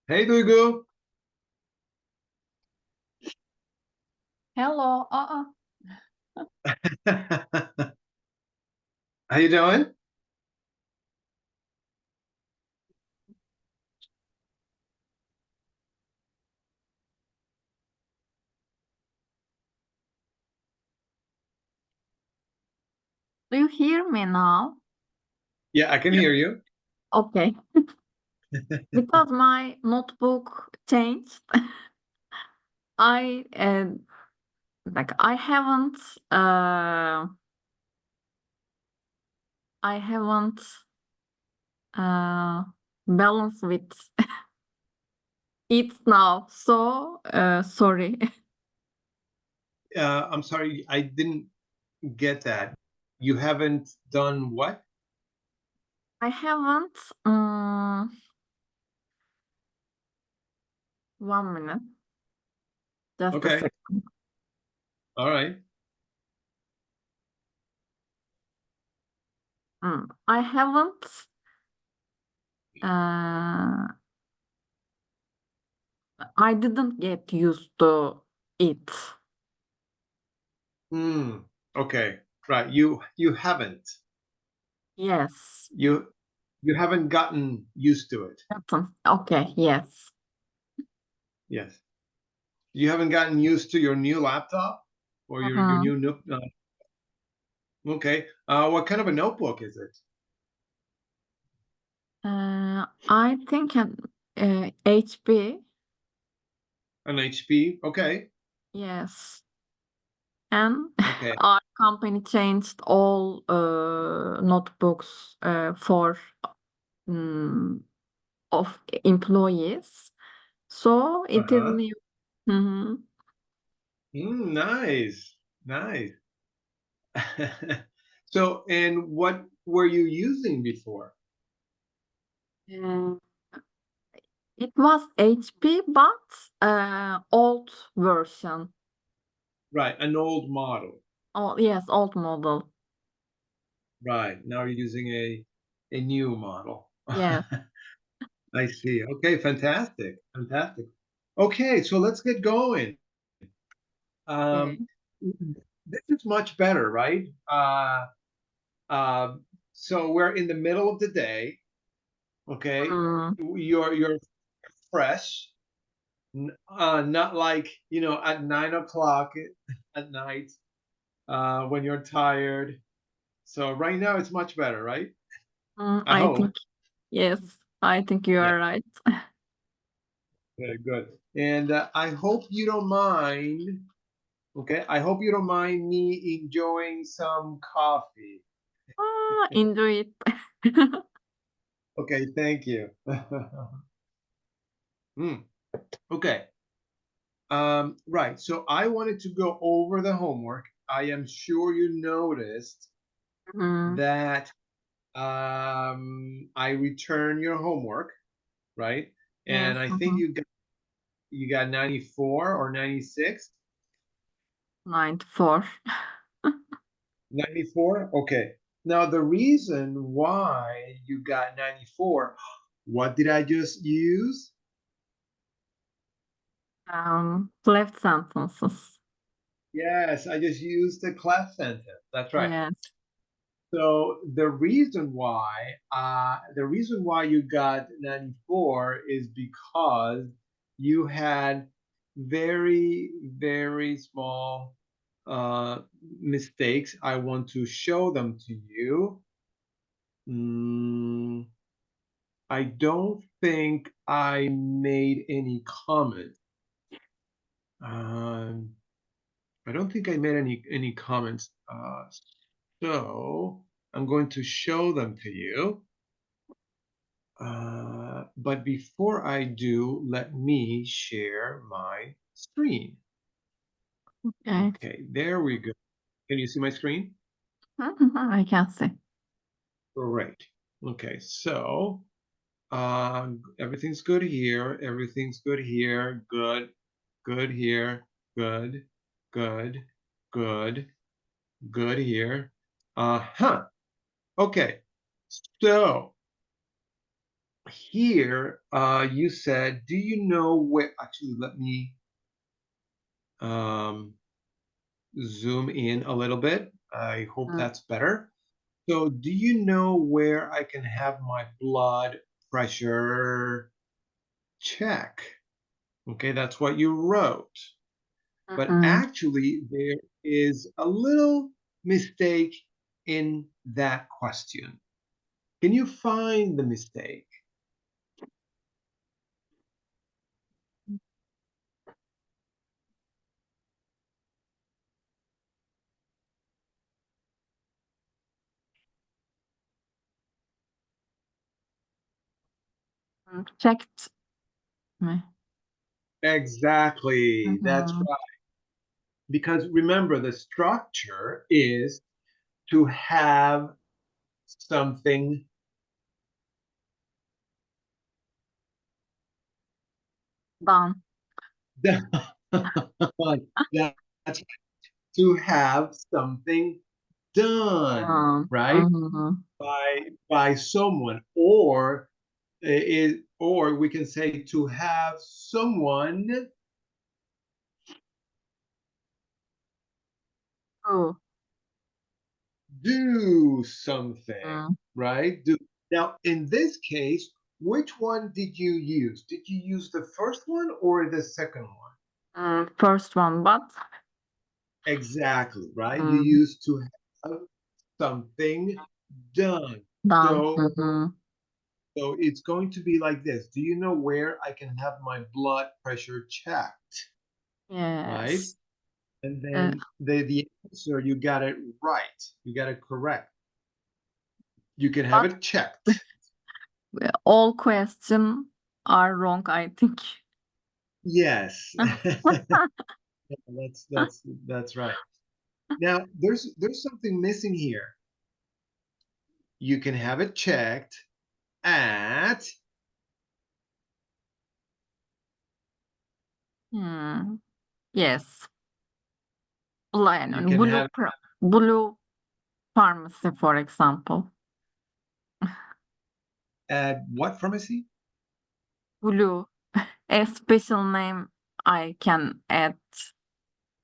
Hey, Duygu. Hello. How you doing? Do you hear me now? Yeah, I can hear you. Okay. Because my notebook changed, I I haven't uh I haven't uh balanced with it now. So sorry. I'm sorry, I didn't get that. You haven't done what? I haven't 1 minute. Just a Okay, second. all right. I haven't uh I didn't get used to it. Hmm. Okay, right. You haven't. Yes. You haven't gotten used to it. Okay, yes. Yes. You haven't gotten used to your new laptop or your Mhm. new note. Okay. What kind of a notebook is it? I think HP, An HP? Okay. yes. And Okay. our company changed all notebooks for mm, of employees. So it is Uh-huh. new. Mhm. Nice. Nice. So, and what were you using before? Uh, it was HP, but old version. Right, an old model. Oh, yes, old model. Right. Now you're using a new model. Yes. I see. Okay, fantastic. Fantastic. Okay, so let's get going. Um, Okay. this is much better, right? Uh, so we're in the middle of the day. Okay, Mm, you're fresh, not like at 9 o'clock at night when you're tired. So right now it's much better, right? I I think hope. yes. I think you Yeah, are right. very good. And I hope you don't mind. Okay, I hope you don't mind me enjoying some coffee. Enjoy it. Okay, thank you. Hmm, okay. Right. So I wanted to go over the homework. I am sure you noticed Mhm. that I return your homework, right? Yes. And I think Mhm. you got 94 or 96. 94. 94? Okay. Now the reason why you got 94, what did I just use? Left sentences. Yes, I just used the clef sentence. That's right. Yes. So the reason why you got 94 is because you had very, very small mistakes. I want to show them to you. Mm, I don't think I made any comment. Um, I don't think I made any comments. So I'm going to show them to you. But before I do, let me share my screen. Okay. Okay, there we go. Can you see my screen? I can see. Great. Okay, so everything's good here. Everything's good here. Good, good here. Good, good, good, good here. Uh-huh. Okay. So here you said, do you know where, actually, let me um, zoom in a little bit. I hope Mm, that's better. So, do you know where I can have my blood pressure check? Okay, that's what you wrote. But mhm. actually, there is a little mistake in that question. Can you find the mistake? Checked mi? Exactly. That's Mhm. right. Because remember, the structure is to have something Done. done. That's to have something done, right? Mhm. By someone, or or we can say to have someone True. do something, Mm. right? Do now in this case, which one did you use? Did you use the first one or the second one? First one, but Exactly, right? You mm, used to have something done. done. So Mhm. so it's going to be like this. Do you know where I can have my blood pressure checked? Right? Yes. And Uh, then the answer, you got it right. You got it correct. You can have but it checked. all questions are wrong, I think. Yes. That's right. Now there's something missing here. You can have it checked at Yes. you Lion. can have Blue pharmacy, for example. at what pharmacy? Blue. A special name I can add.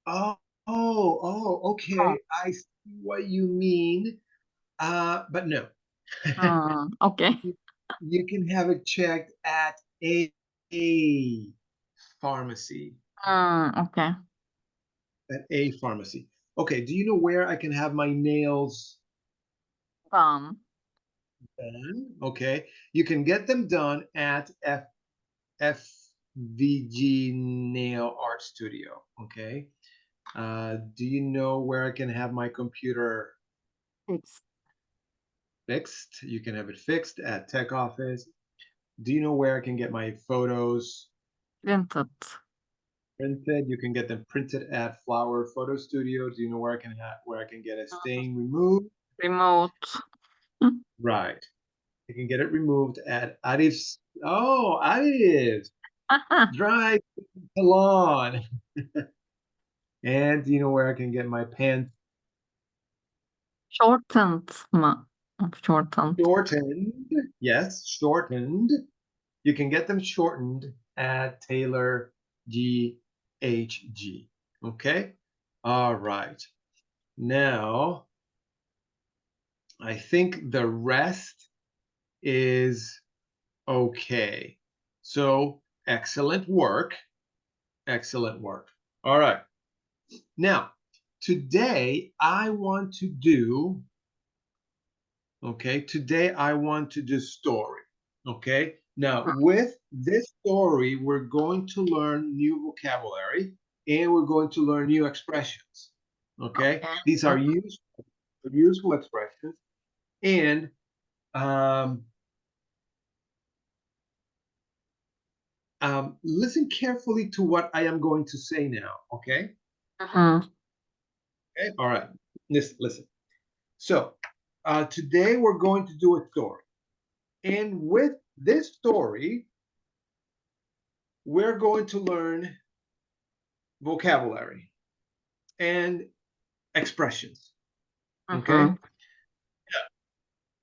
Oh, Oh, okay. I see what you mean. But no. okay. You can have it checked at a pharmacy. Okay. At a pharmacy. Okay, do you know where I can have my nails Done. done? Okay, you can get them done at FVG Nail Art Studio. Okay, do you know where I can have my computer It's fixed? You can have it fixed at Tech Office. Do you know where I can get my photos printed. printed? You can get them printed at Flower Photo Studio. Do you know where I can get a stain removed? Remote. Right. You can get it removed at Arif's. Oh, Arif Dry Salon. And do you know where I can get my pants Shortened mı? Shortened. shortened? Yes, shortened. You can get them shortened at Taylor GHG. Okay. All right. Now, I think the rest is okay. So, excellent work. Excellent work. All right. Now, today I want to do, okay, today I want to do story. Okay. Now, with this story, we're going to learn new vocabulary and we're going to learn new expressions. Okay. Okay. These are useful expressions. And um, listen carefully to what I am going to say now. Okay. Mhm. Okay. All right. Listen. So, today we're going to do a story. And with this story, we're going to learn vocabulary and expressions. Okay. Mhm.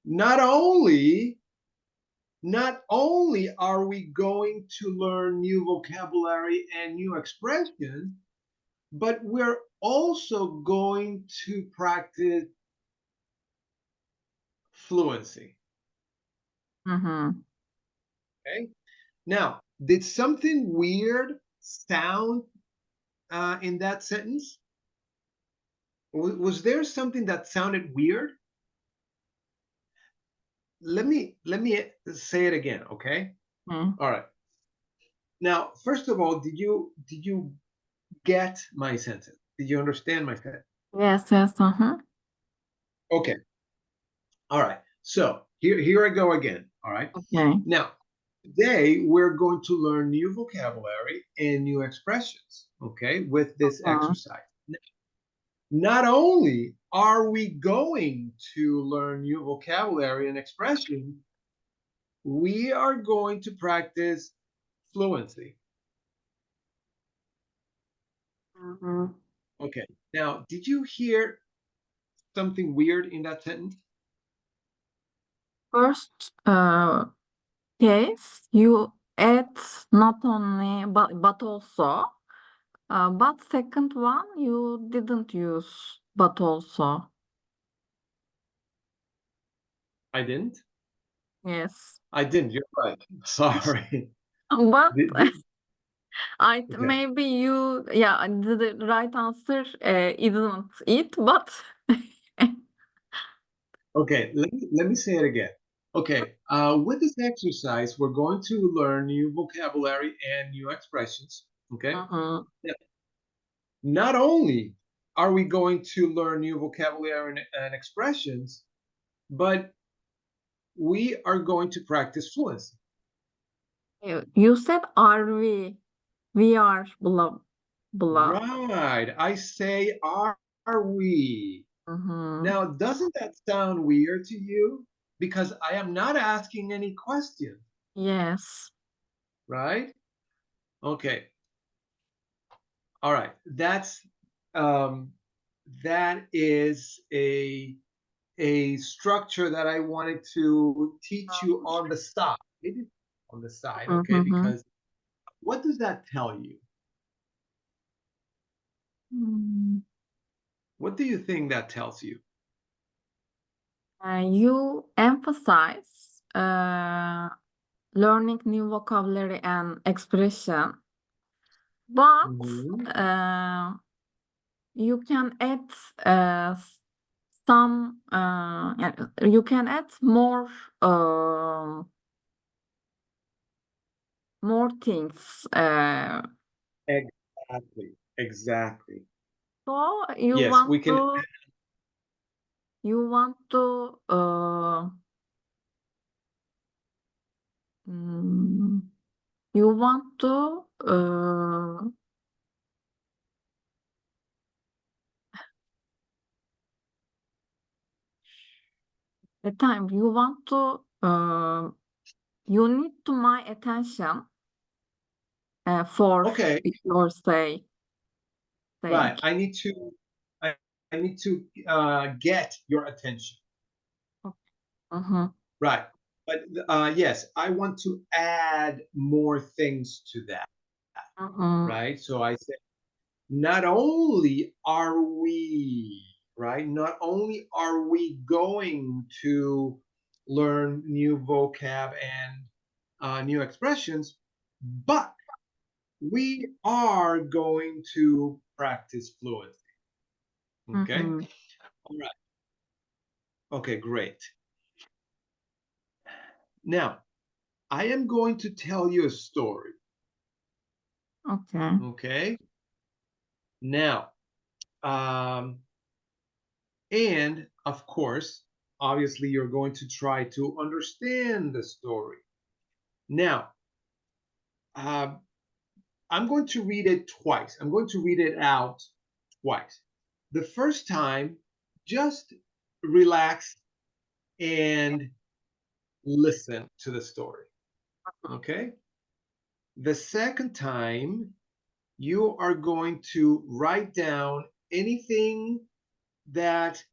Not only not only are we going to learn new vocabulary and new expressions, but we're also going to practice fluency. Mhm. Okay. Now, did something weird sound in that sentence? Was there something that sounded weird? Let me say it again, okay? Mm. All right. Now, first of all, did you get my sentence? Did you understand my sentence? Yes, yes, uh-huh. Okay. All right. So here I go again. All right. Okay. Now, today we're going to learn new vocabulary and new expressions. Okay, with this Uh, exercise. Not only are we going to learn new vocabulary and expressions, we are going to practice fluency. mhm. Okay. Now, did you hear something weird in that sentence? First, case, you add not only but also. But second one, you didn't use but also. I didn't. Yes. I didn't. You're right. Sorry. But Okay. maybe you, yeah, the right answer isn't it, but Okay. Let me say it again. Okay. With this exercise, we're going to learn new vocabulary and new expressions. Okay. Mhm. Now, not only are we going to learn new vocabulary and expressions, but we are going to practice fluency. You said are we are blah blah. Right. I say, are we? Mhm. Now, doesn't that sound weird to you? Because I am not asking any questions, Yes. right? Okay. All right. Um, that is a structure that I wanted to teach you on the side. Maybe on the side, okay? Mhm. Because what does that tell you? Mm. What do you think that tells you? You emphasize learning new vocabulary and expression, but Mhm. you can add some yeah, you can add more things. Exactly. Exactly. So Yes, we can. you want to mm, you want to the time you want to you need to my attention for Okay. your saying. Right. I, I need to get your attention. Mhm, Right. But yes, I want to add more things to that. mhm, Right. So I say, not only are we, right, not only are we going to learn new vocab and new expressions, but we are going to practice fluency. Okay. mhm. All right. Okay, great. Now, I am going to tell you a story. Okay. Okay. Now, um, and of course, obviously, you're going to try to understand the story. Now, uh, I'm going to read it twice. I'm going to read it out twice. The first time, just relax and listen to the story. Okay. The second time, you are going to write down anything that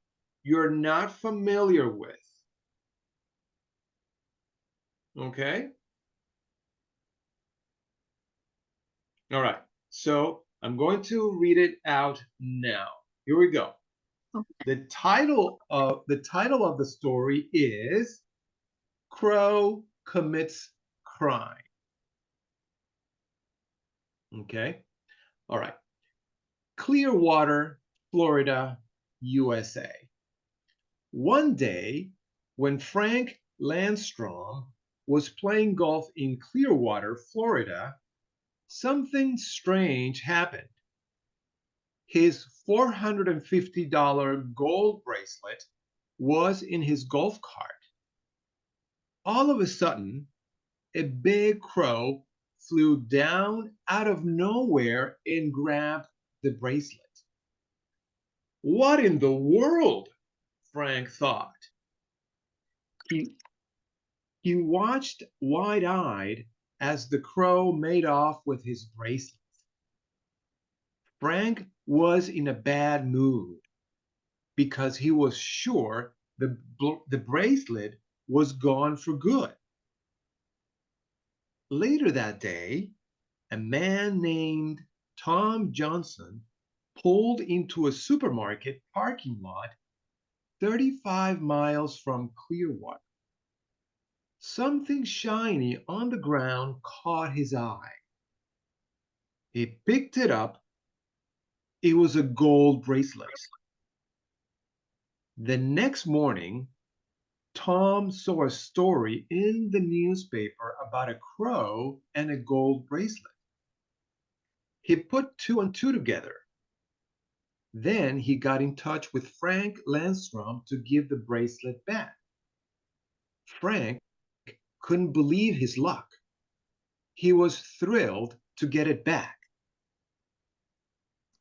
you're not familiar with. Okay. All right. So I'm going to read it out now. Here we go. Okay. The title of the story is Crow Commits Crime. Okay. All right. Clearwater, Florida, USA. One day, when Frank Landstrom was playing golf in Clearwater, Florida, something strange happened. His $450 gold bracelet was in his golf cart. All of a sudden, a big crow flew down out of nowhere and grabbed the bracelet. What in the world? Frank thought. He, he watched wide eyed as the crow made off with his bracelet. Frank was in a bad mood because he was sure the bracelet was gone for good. Later that day, a man named Tom Johnson pulled into a supermarket parking lot 35 miles from Clearwater. Something shiny on the ground caught his eye. He picked it up. It was a gold bracelet. The next morning, Tom saw a story in the newspaper about a crow and a gold bracelet. He put two and two together. Then he got in touch with Frank Landstrom to give the bracelet back. Frank couldn't believe his luck. He was thrilled to get it back.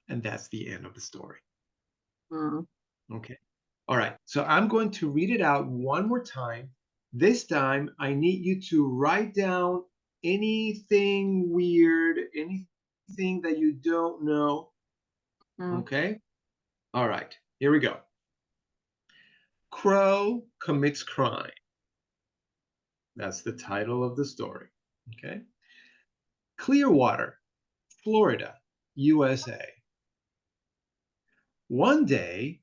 And that's the end of the story. Mm. Okay. All right. So I'm going to read it out one more time. This time, I need you to write down anything weird, anything that you don't know. Mm. Okay. All right. Here we go. Crow commits crime. That's the title of the story. Okay. Clearwater, Florida, USA. One day,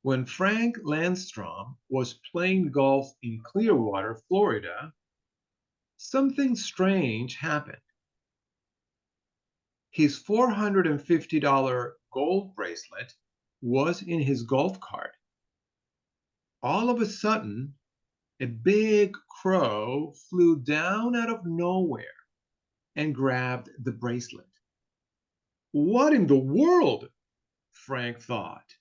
when Frank Landstrom was playing golf in Clearwater, Florida, something strange happened. His $450 gold bracelet was in his golf cart. All of a sudden, a big crow flew down out of nowhere and grabbed the bracelet. What in the world? Frank thought.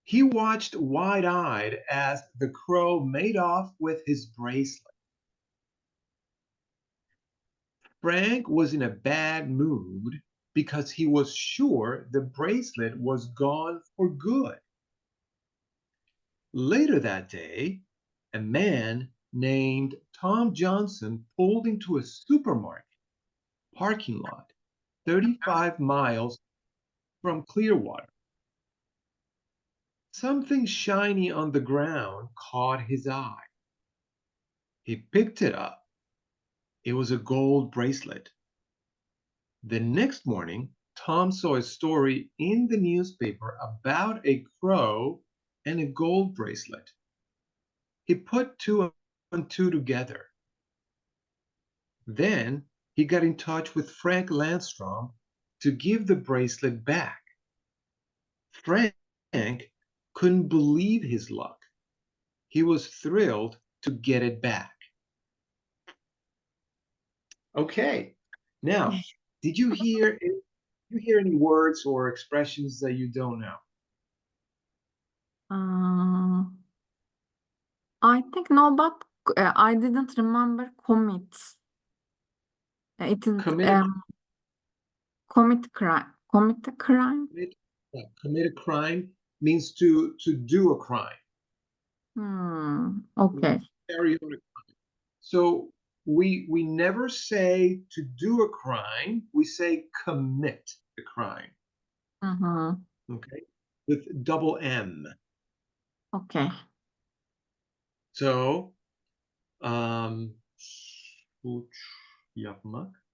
He watched wide eyed as the crow made off with his bracelet. Frank was in a bad mood because he was sure the bracelet was gone for good. Later that day, a man named Tom Johnson pulled into a supermarket parking lot 35 miles from Clearwater. Something shiny on the ground caught his eye. He picked it up. It was a gold bracelet. The next morning, Tom saw a story in the newspaper about a crow and a gold bracelet. He put two and two together. Then he got in touch with Frank Landstrom to give the bracelet back. Frank couldn't believe his luck. He was thrilled to get it back. Okay. Now, did you hear any words or expressions that you don't know? Uh, I think no, but I didn't remember commit. It is Commit a commit crime. Commit a crime. commit, commit a crime means to do a crime. Okay. Carry out a crime. So we never say to do a crime, we say commit the crime. Mm-hmm. Okay? With double M. Okay. So Suç yapmak.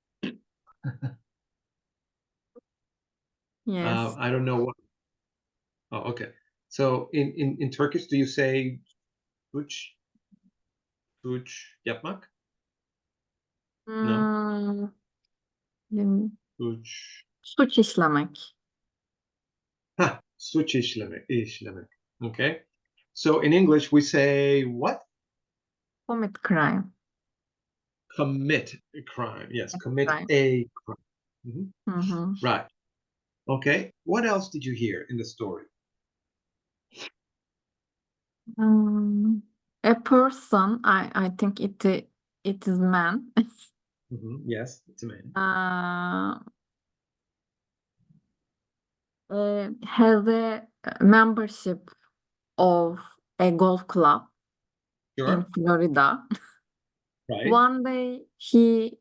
Yes. I don't know what. Oh, okay. So in Turkish, do you say suç yapmak? No. Hmm, lim- Suç. suç işlemek. Suç işlemek. Okay. So in English, we say what? Commit crime. Commit a crime. Yes, commit Crime. a crime. Mhm. Hı hı. Right. Okay. What else did you hear in the story? Um, a person, I think it is man, Yes, it's a man. uh, has a membership of a golf club in Sure. Florida. Right. One day he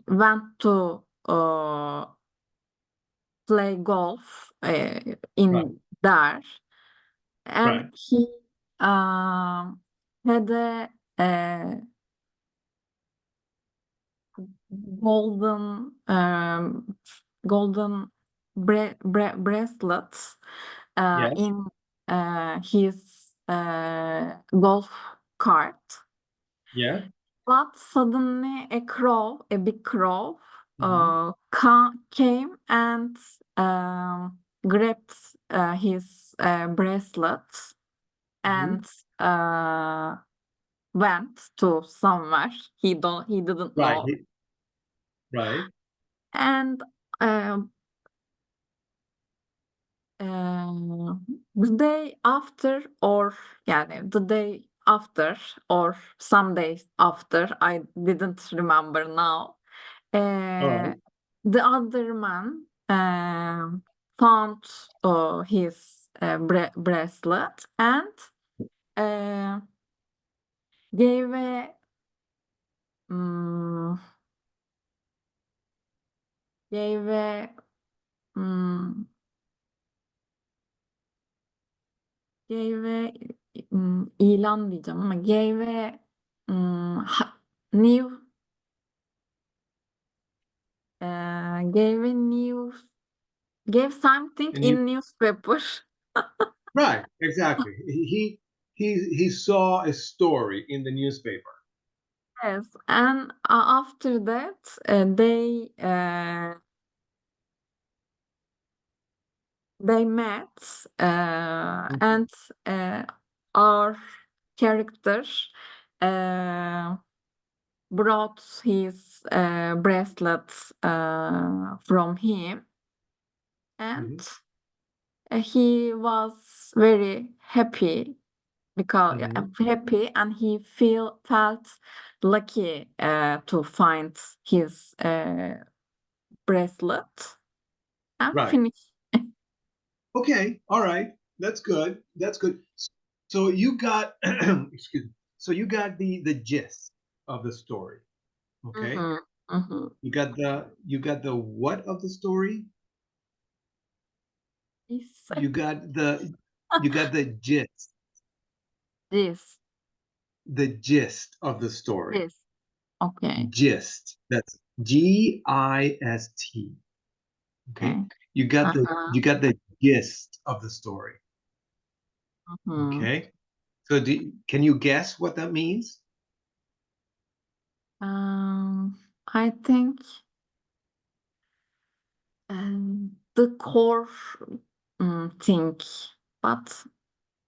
went to play golf Right. in there, and Right. he had a golden golden bracelets Yes. in his golf cart. Yes. But suddenly a big crow, Mhm. came and grabbed his bracelets Mhm. and went to somewhere he didn't Right. know. Right. And um, uh, the day after, or yeah, the day after, or some days after, I didn't remember now. All Uh, right. the other man found his bracelet and uh, gave a mm, gave a mm, gave a ilan diyeceğim ama gave a new gave a news gave something And you in newspaper. right. Exactly. He saw a story in the newspaper. Yes, and after that, they met, Mhm. and our character uh, brought his bracelets from him, and Mhm. he was very happy because Mhm. happy, and he felt lucky to find his bracelet and Right. finish. Okay. All right. That's good. That's good. So you got excuse me. So you got the gist of the story. Okay. Mhm, mhm. You got the what of the story? This, You got the gist. this, The gist of the story. this. Okay, Gist. That's Gist. Okay. okay. You got the Uh-huh. you got the gist of the story. Mhm. Okay. So can you guess what that means? I think the core thing, but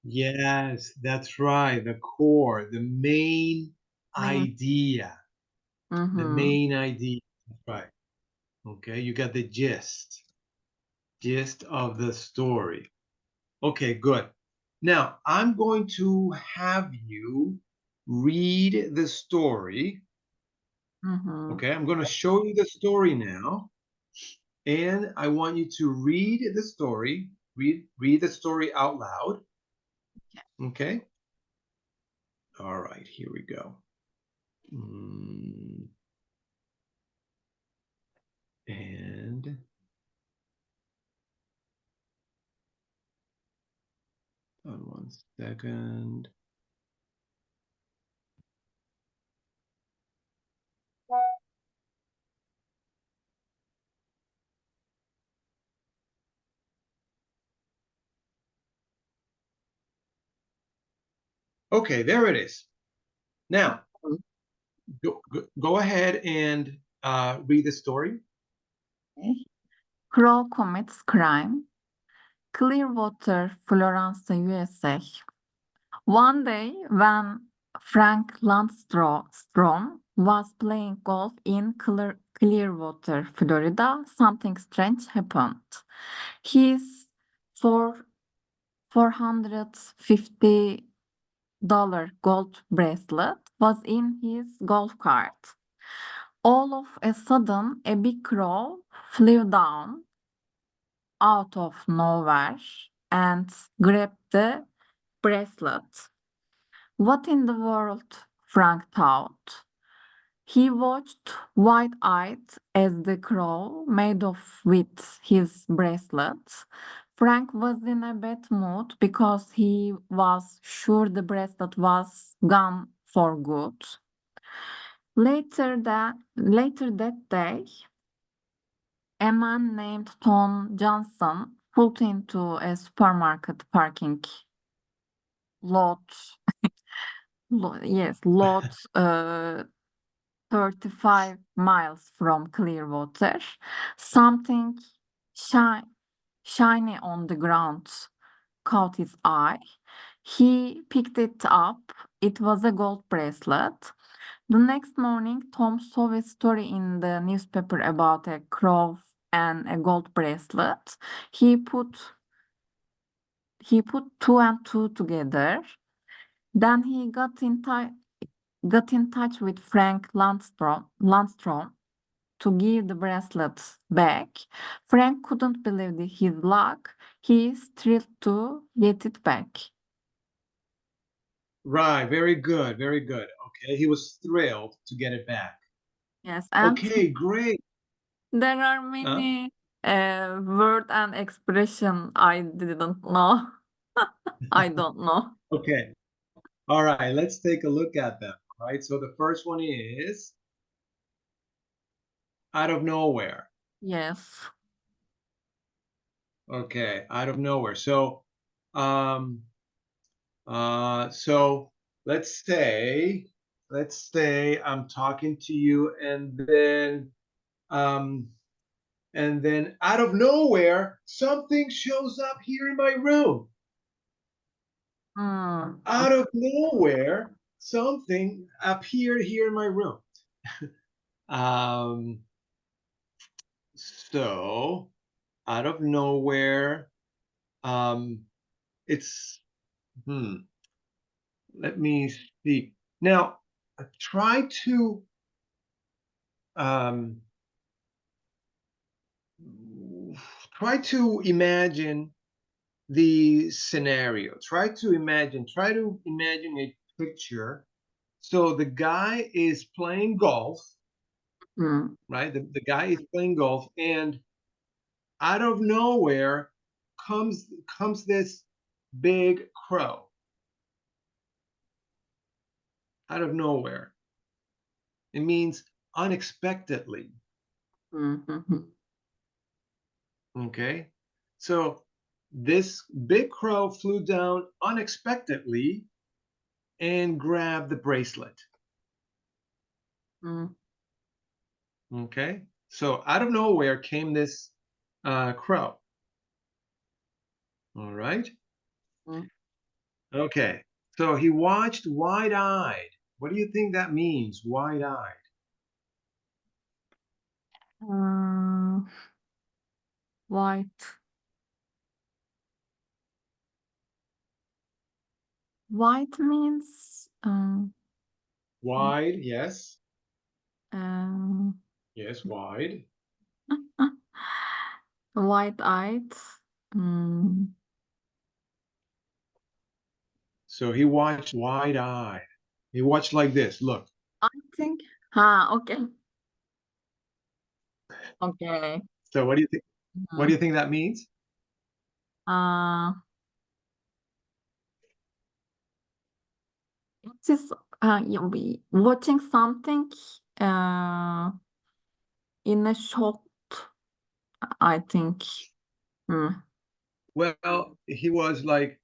Yes, that's right. The core, the main main. idea. The Mhm, main idea. That's right. Okay, you got the gist of the story. Okay, good. Now, I'm going to have you read the story. mhm. Okay, I'm going to show you the story now, and I want you to read the story. Read the story out loud. Okay. All right, here we go. Mm, and hold on one 1 second. Okay, there it is. Now, go ahead and read the story. Crow commits crime. Clearwater, Florence, USA. One day, when Frank Landstrom was playing golf in Clearwater, Florida, something strange happened. His $450 gold bracelet was in his golf cart. All of a sudden, a big crow flew down out of nowhere and grabbed the bracelet. What in the world? Frank thought. He watched wide-eyed as the crow made off with his bracelet. Frank was in a bad mood because he was sure the bracelet was gone for good. Later that day, a man named Tom Johnson pulled into a supermarket parking lot. Lot 35 miles from Clearwater. Something shi- shiny on the ground caught his eye. He picked it up. It was a gold bracelet. The next morning, Tom saw a story in the newspaper about a crow and a gold bracelet. He put he put two and two together. Then he got in touch with Frank Landstrom to give the bracelet back. Frank couldn't believe his luck. He is thrilled to get it back. Right, very good, very good. Okay, he was thrilled to get it back. Yes, and Okay, great. there are Huh? many word and expression I didn't know. I don't know. Okay, all right, let's take a look at them. All right, so the first one is out of nowhere. Yes. Okay, out of nowhere. Um, so let's say I'm talking to you, um, and then out of nowhere, something shows up here in my room. Hmm. Out of nowhere, something appeared here in my room. Um, so out of nowhere, um, it's let me see. Now, try to um, imagine the scenario. Try to imagine a picture. So the guy is playing golf, Hmm. right? The guy is playing golf, and out of nowhere comes this big crow. Out of nowhere. It means unexpectedly. Hmm. Okay. So this big crow flew down unexpectedly and grabbed the bracelet. Hmm. Okay. So out of nowhere came this crow. All right. Hmm. Okay. So he watched wide eyed. What do you think that means, wide eyed? White. White means Wide, yes. um, Yes, wide. wide-eyed. Mm, So he watched wide eyed. He watched like this. Look. I think. Okay. Okay. So what do you think? What do Mhm. you think that means? Uh, This you'll be watching something uh, in a shot, I think. Mm. Well, he was like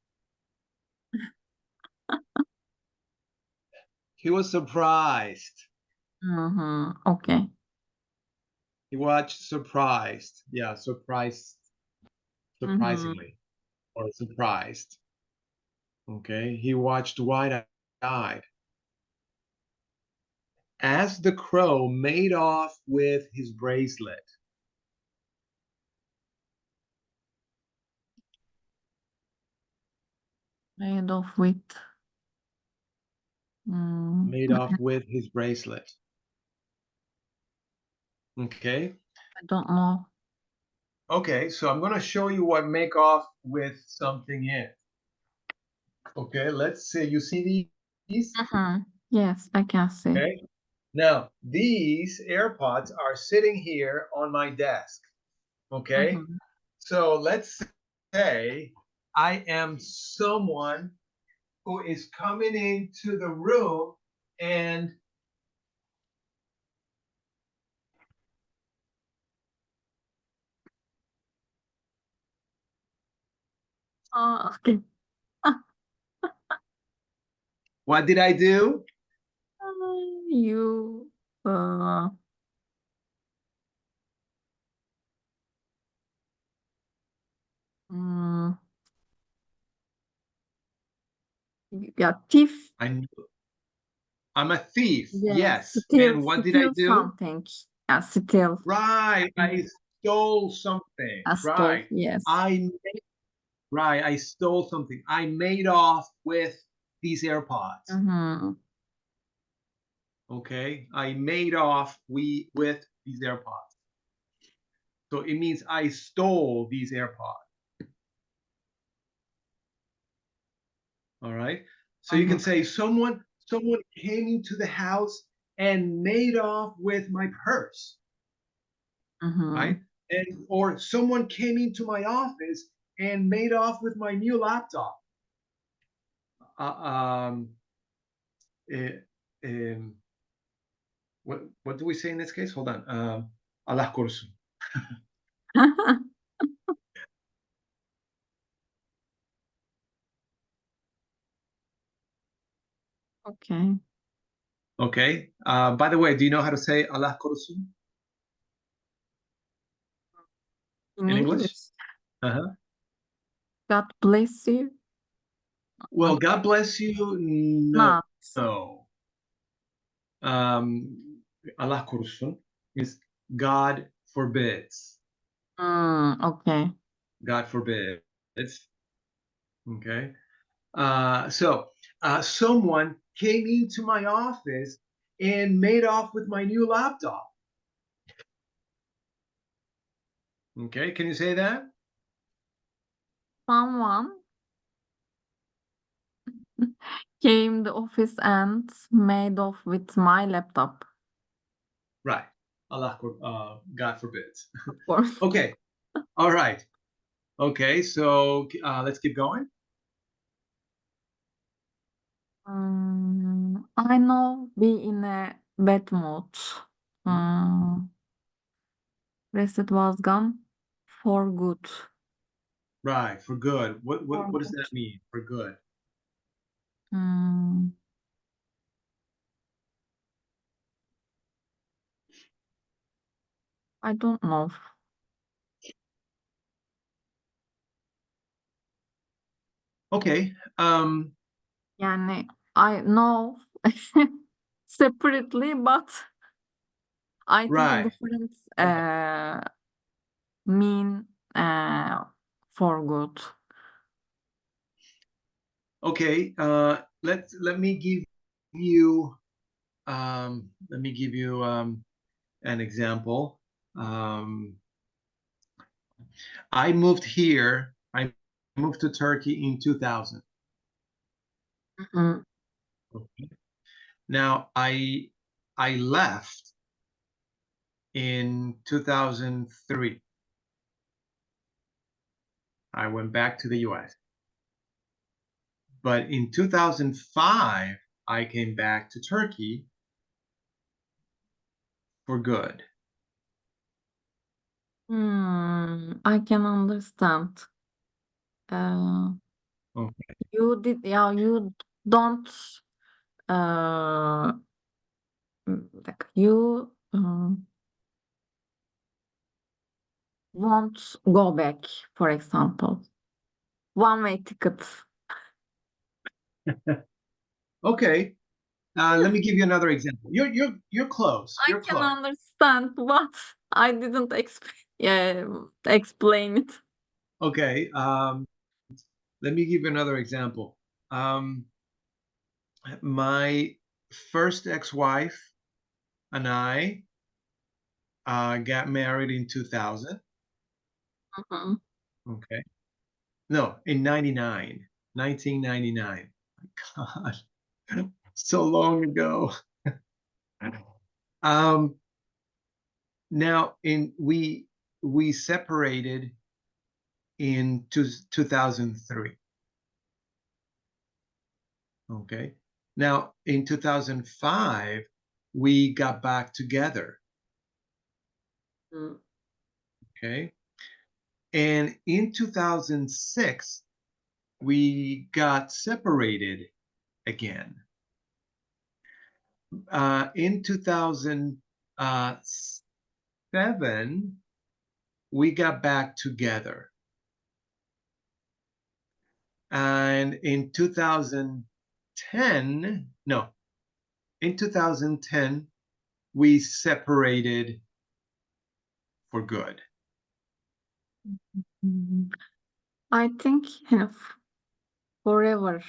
he was surprised. Mhm. Okay. He watched surprised. Yeah, surprised, Mhm. surprisingly, or surprised. Okay, he watched wide-eyed as the crow made off with his bracelet. Made of with. Made off with his bracelet. Okay. I don't know. Okay, so I'm gonna show you what make off with something is. Okay, let's say you see these. Mhm. Yes, I can see. Okay. Now these AirPods are sitting here on my desk. Okay. Mhm. So let's say I am someone who is coming into the room and Oh, okay. what did I do? You uh, mm, you got thief. I, I'm a thief. Yes, Yes. steal, And what did I steal do? something. Steal. Right. I stole something. Stole. Right. Yes. I right. I stole something. I made off with these AirPods. Mhm. Okay. I made off with these AirPods. So it means I stole these AirPods. All right. So you Mhm. can say someone came into the house and made off with my purse, right? Mhm. And or someone came into my office and made off with my new laptop. Uh, um, eh, um, what do we say in this case? Hold on. Allah korusun. Okay. Okay. By the way, do you know how to say Allah korusun In in English? English. Uh-huh. God bless you. Well, God bless you. No. Not. No. Allah korusun is God forbids. Okay. God forbids. Okay. Someone came into my office and made off with my new laptop. Okay. Can you say that? Someone came the office and made off with my laptop. Right. God forbids. Of course. Okay. All right. Okay. So let's keep going. I know be in a bad mood. Mhm. Um, Reset was gone for good. Right. For good. For What does good. that mean? For good. Mm, I don't know. Okay. Yani I know separately, but I think a Right. different Right. mean for good. Okay. Let me give you an example. Um, I moved here. I moved to Turkey in 2000. Mhm. Okay. Now I left in 2003. I went back to the US. But in 2005, I came back to Turkey for good. I can understand. Uh, Okay. yeah, you don't, uh, like you won't go back, for example. One-way tickets. Okay. Let me give you another example. You're close. I You're can close. understand, but I didn't yeah, explain it. Okay. Let me give you another example. Um, my first ex-wife and I got married in 2000. Mhm. Okay. No, in 99, 1999. God, so long ago. Um, now in we separated in 2003. Okay. Now in 2005, we got back together. Mm. Okay. And in 2006, we got separated again. In 2007, we got back together. And in 2010, no, in 2010, we separated for good, Mhm. I think forever.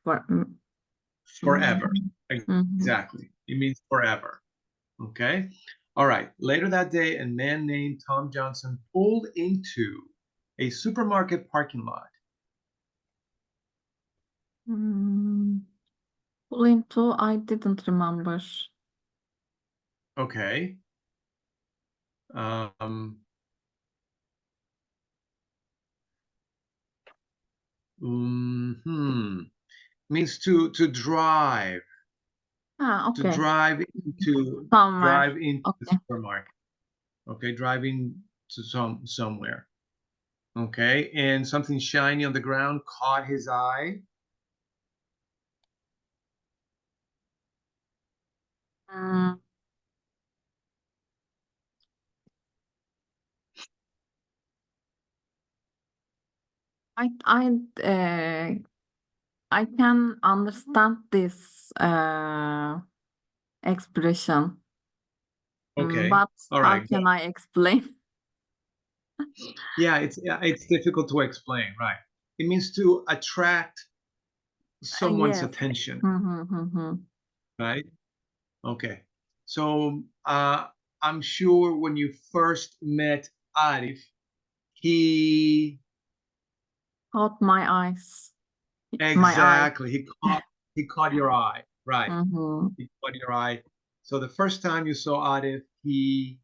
For, forever. mhm. Mhm. Exactly. It means forever. Okay. All right. Later that day, a man named Tom Johnson pulled into a supermarket parking lot. Mm. Pull into, I didn't remember. Okay. Um, hmm. Means to drive, Ah, to okay. Somewhere. drive into the Okay. supermarket. Okay, driving to somewhere. Okay, and something shiny on the ground caught his eye. Mm, I uh, I can understand this expression, Okay, but all how right. can I explain? Yeah, it's difficult to explain, right? It means to attract someone's Yes. attention, Mm-hmm. right? Okay. So I'm sure when you first met Arif, he Caught my eyes. My eye. exactly he caught your eye, right? Mm-hmm. He caught your eye. So the first time you saw Arif, he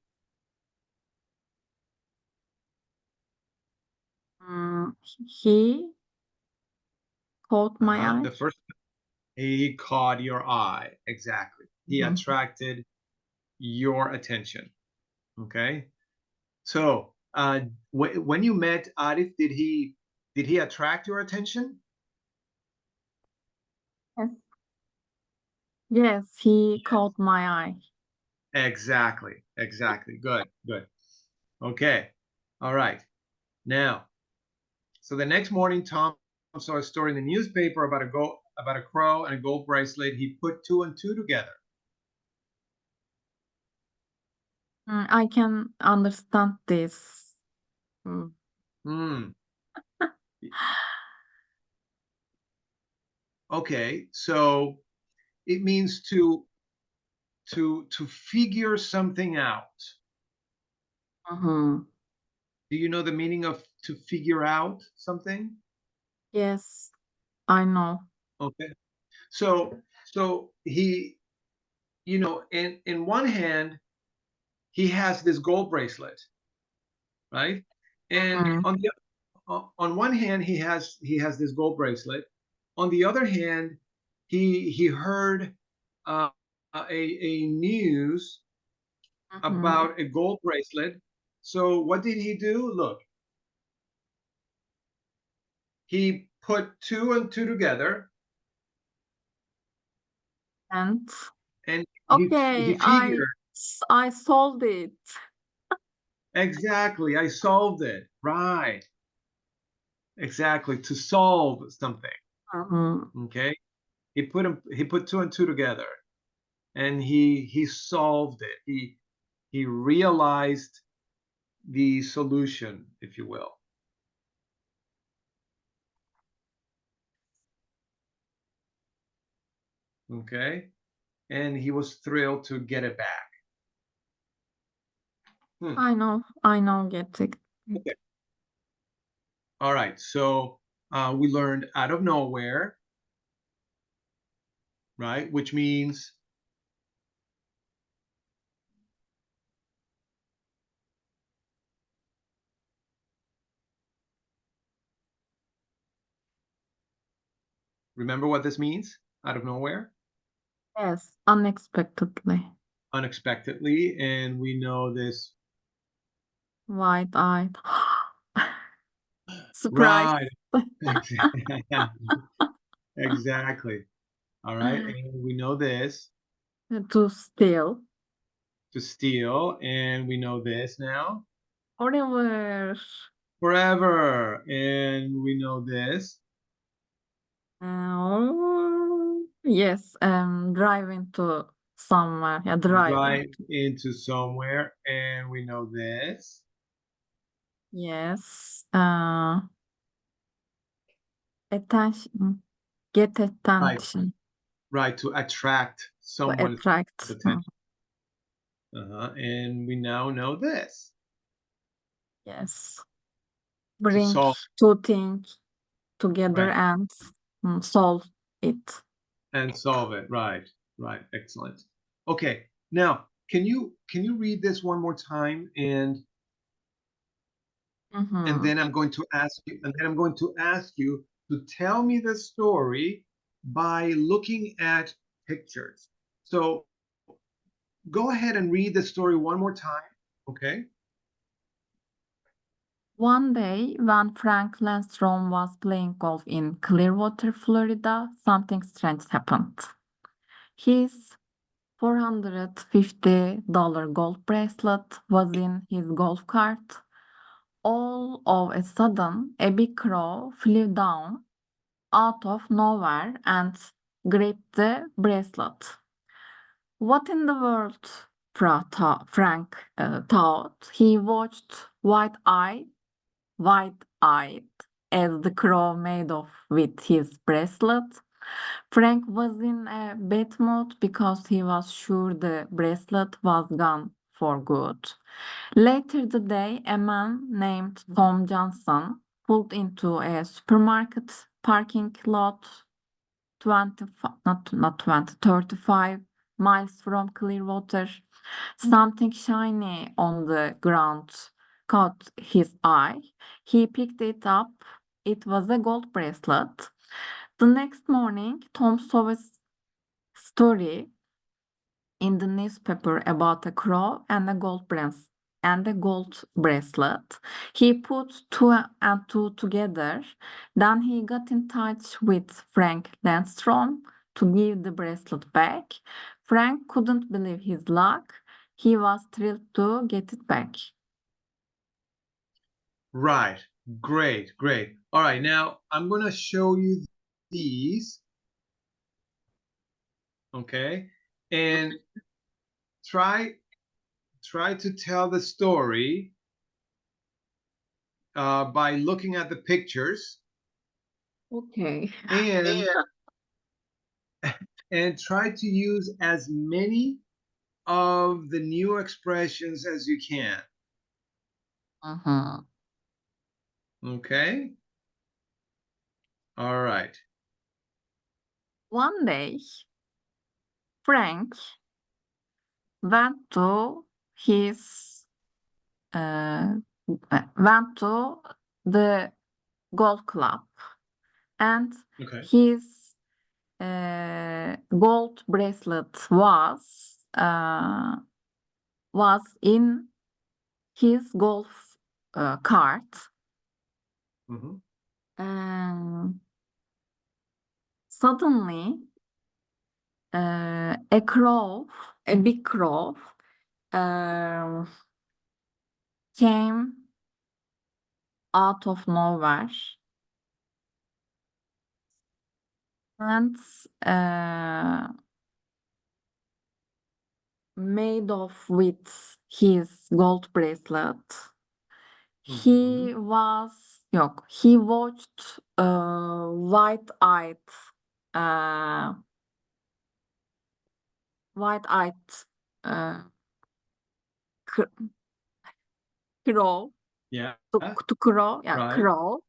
He caught my eye. the first he caught your eye, exactly. He Mhm. attracted your attention. Okay. So when you met Arif, did he attract your attention? Yes. Yes, he Yes. caught my eye. Exactly. Exactly. Good. Good. Okay. All right. Now, so the next morning, Tom saw a story in the newspaper about a crow and a gold bracelet. He put two and two together. I can understand this. Mm. Hmm. Okay. So it means to figure something out. Mhm. Do you know the meaning of to figure out something? Yes, I know. Okay. So he, in one hand, he has this gold bracelet, right? And Mhm. on one hand, he has this gold bracelet. On the other hand, he heard uh, a news Mhm. about a gold bracelet. So what did he do? Look, he put two and two together, And and he okay, figured I solved it. exactly. I solved it. Right. Exactly. To solve something. Mhm. Okay. He put two and two together, and he solved it. He realized the solution, if you will. Okay. And he was thrilled to get it back. Hmm. I know, get it. Okay. All right. So we learned out of nowhere, right? Which means remember what this means? Out of nowhere, Yes, unexpectedly. unexpectedly, and we know this. Wide-eyed. Surprise. Right. Exactly. All right. And we know this To steal. to steal, and we know this now Forever. forever, and we know this Yes, driving to somewhere. Yeah, driving. drive into somewhere, and we know this Yes. Attention. Get right, attention. right, to attract To someone's attract. attention. And we now know this Yes. to Bring solve two things together right and solve it. and solve it. Right, right, excellent. Okay, now can you read this one more time and Mm-hmm. then I'm going to ask you, and then I'm going to ask you to tell me the story by looking at pictures. So go ahead and read the story one more time. Okay. One day, when Frank Landstrom was playing golf in Clearwater, Florida, something strange happened. His $450 gold bracelet was in his golf cart. All of a sudden, a big crow flew down out of nowhere and grabbed the bracelet. What in the world? Frank thought. He watched wide-eyed as the crow made off with his bracelet. Frank was in a bad mood because he was sure the bracelet was gone for good. Later the day, a man named Tom Johnson pulled into a supermarket parking lot 25, not 20, 35 miles from Clearwater. Something shiny on the ground caught his eye. He picked it up. It was a gold bracelet. The next morning, Tom saw a story in the newspaper about a crow and a gold bracelet. He put two and two together. Then he got in touch with Frank Landstrom to give the bracelet back. Frank couldn't believe his luck. He was thrilled to get it back. Right. Great, great. All right, now I'm going to show you these, okay? And try try to tell the story by looking at the pictures Okay. and and try to use as many of the new expressions as you can. Mhm. Okay? All right. One day, Frank went to his uh, went to the golf club and Okay. his gold bracelet was in his golf cart. Mhm. Um, Suddenly, a crow, a big crow, um, came out of nowhere and made off with his gold bracelet. Mhm. He watched wide-eyed, uh, wide-eyed uh, cr- crow, Yeah. to crow, yeah, Right. crow,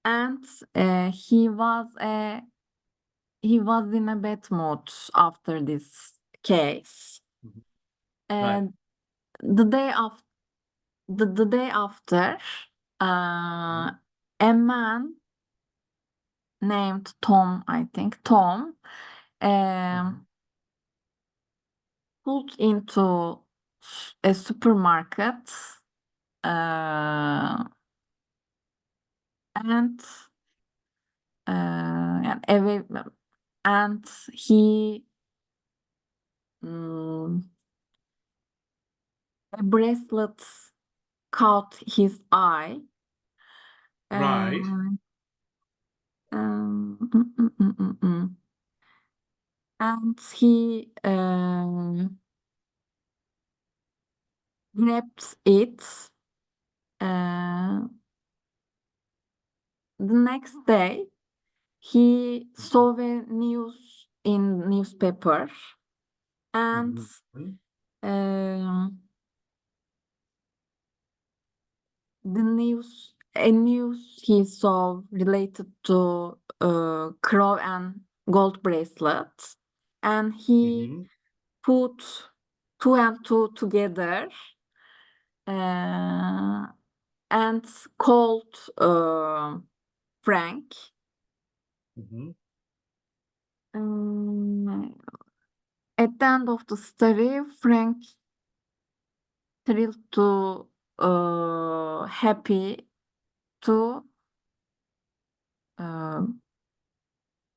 and uh, he was a he was in a bad mood after this case. Mhm. Right. And the day after, the day after, Mhm. a man named Tom, I think Tom, Mhm. um, pulled into a supermarket, uh, and and away, and he mm, a bracelet caught his eye. Right. Um, um, mm, mm, mm, mm, mm. And he grabbed it. Uh, the next day, he Mhm. saw a news in newspaper, and Mhm. um, a news he saw related to crow and gold bracelets, and he Mhm. put two and two together, uh, and called Frank. Mhm. Um, at the end of the story, Frank thrilled to happy to uh,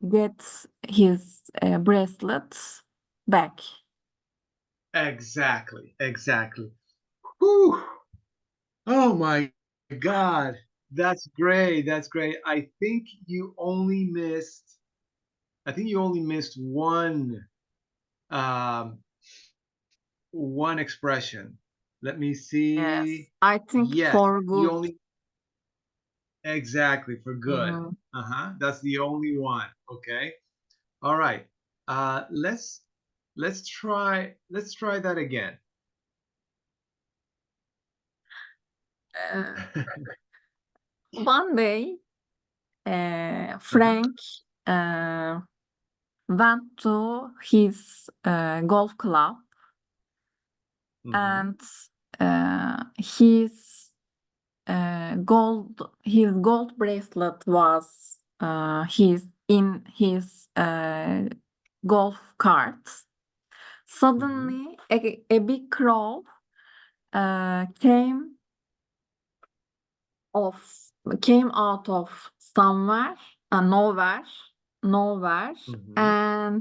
get his bracelets back. Exactly. Exactly. Whew. Oh my God. That's great. That's great. I think you only missed um one expression. Let me Yes, see. I think Yes, for you good. only exactly for good. Mm, Uh-huh. That's the only one. Okay. All right. Let's let's try that again. uh, One day, Uh-huh. Frank uh, went to his golf club, Mm-hmm. and his gold bracelet was his golf cart. Mm-hmm. Suddenly, a big crow came of came out of somewhere, nowhere, nowhere, Mm-hmm.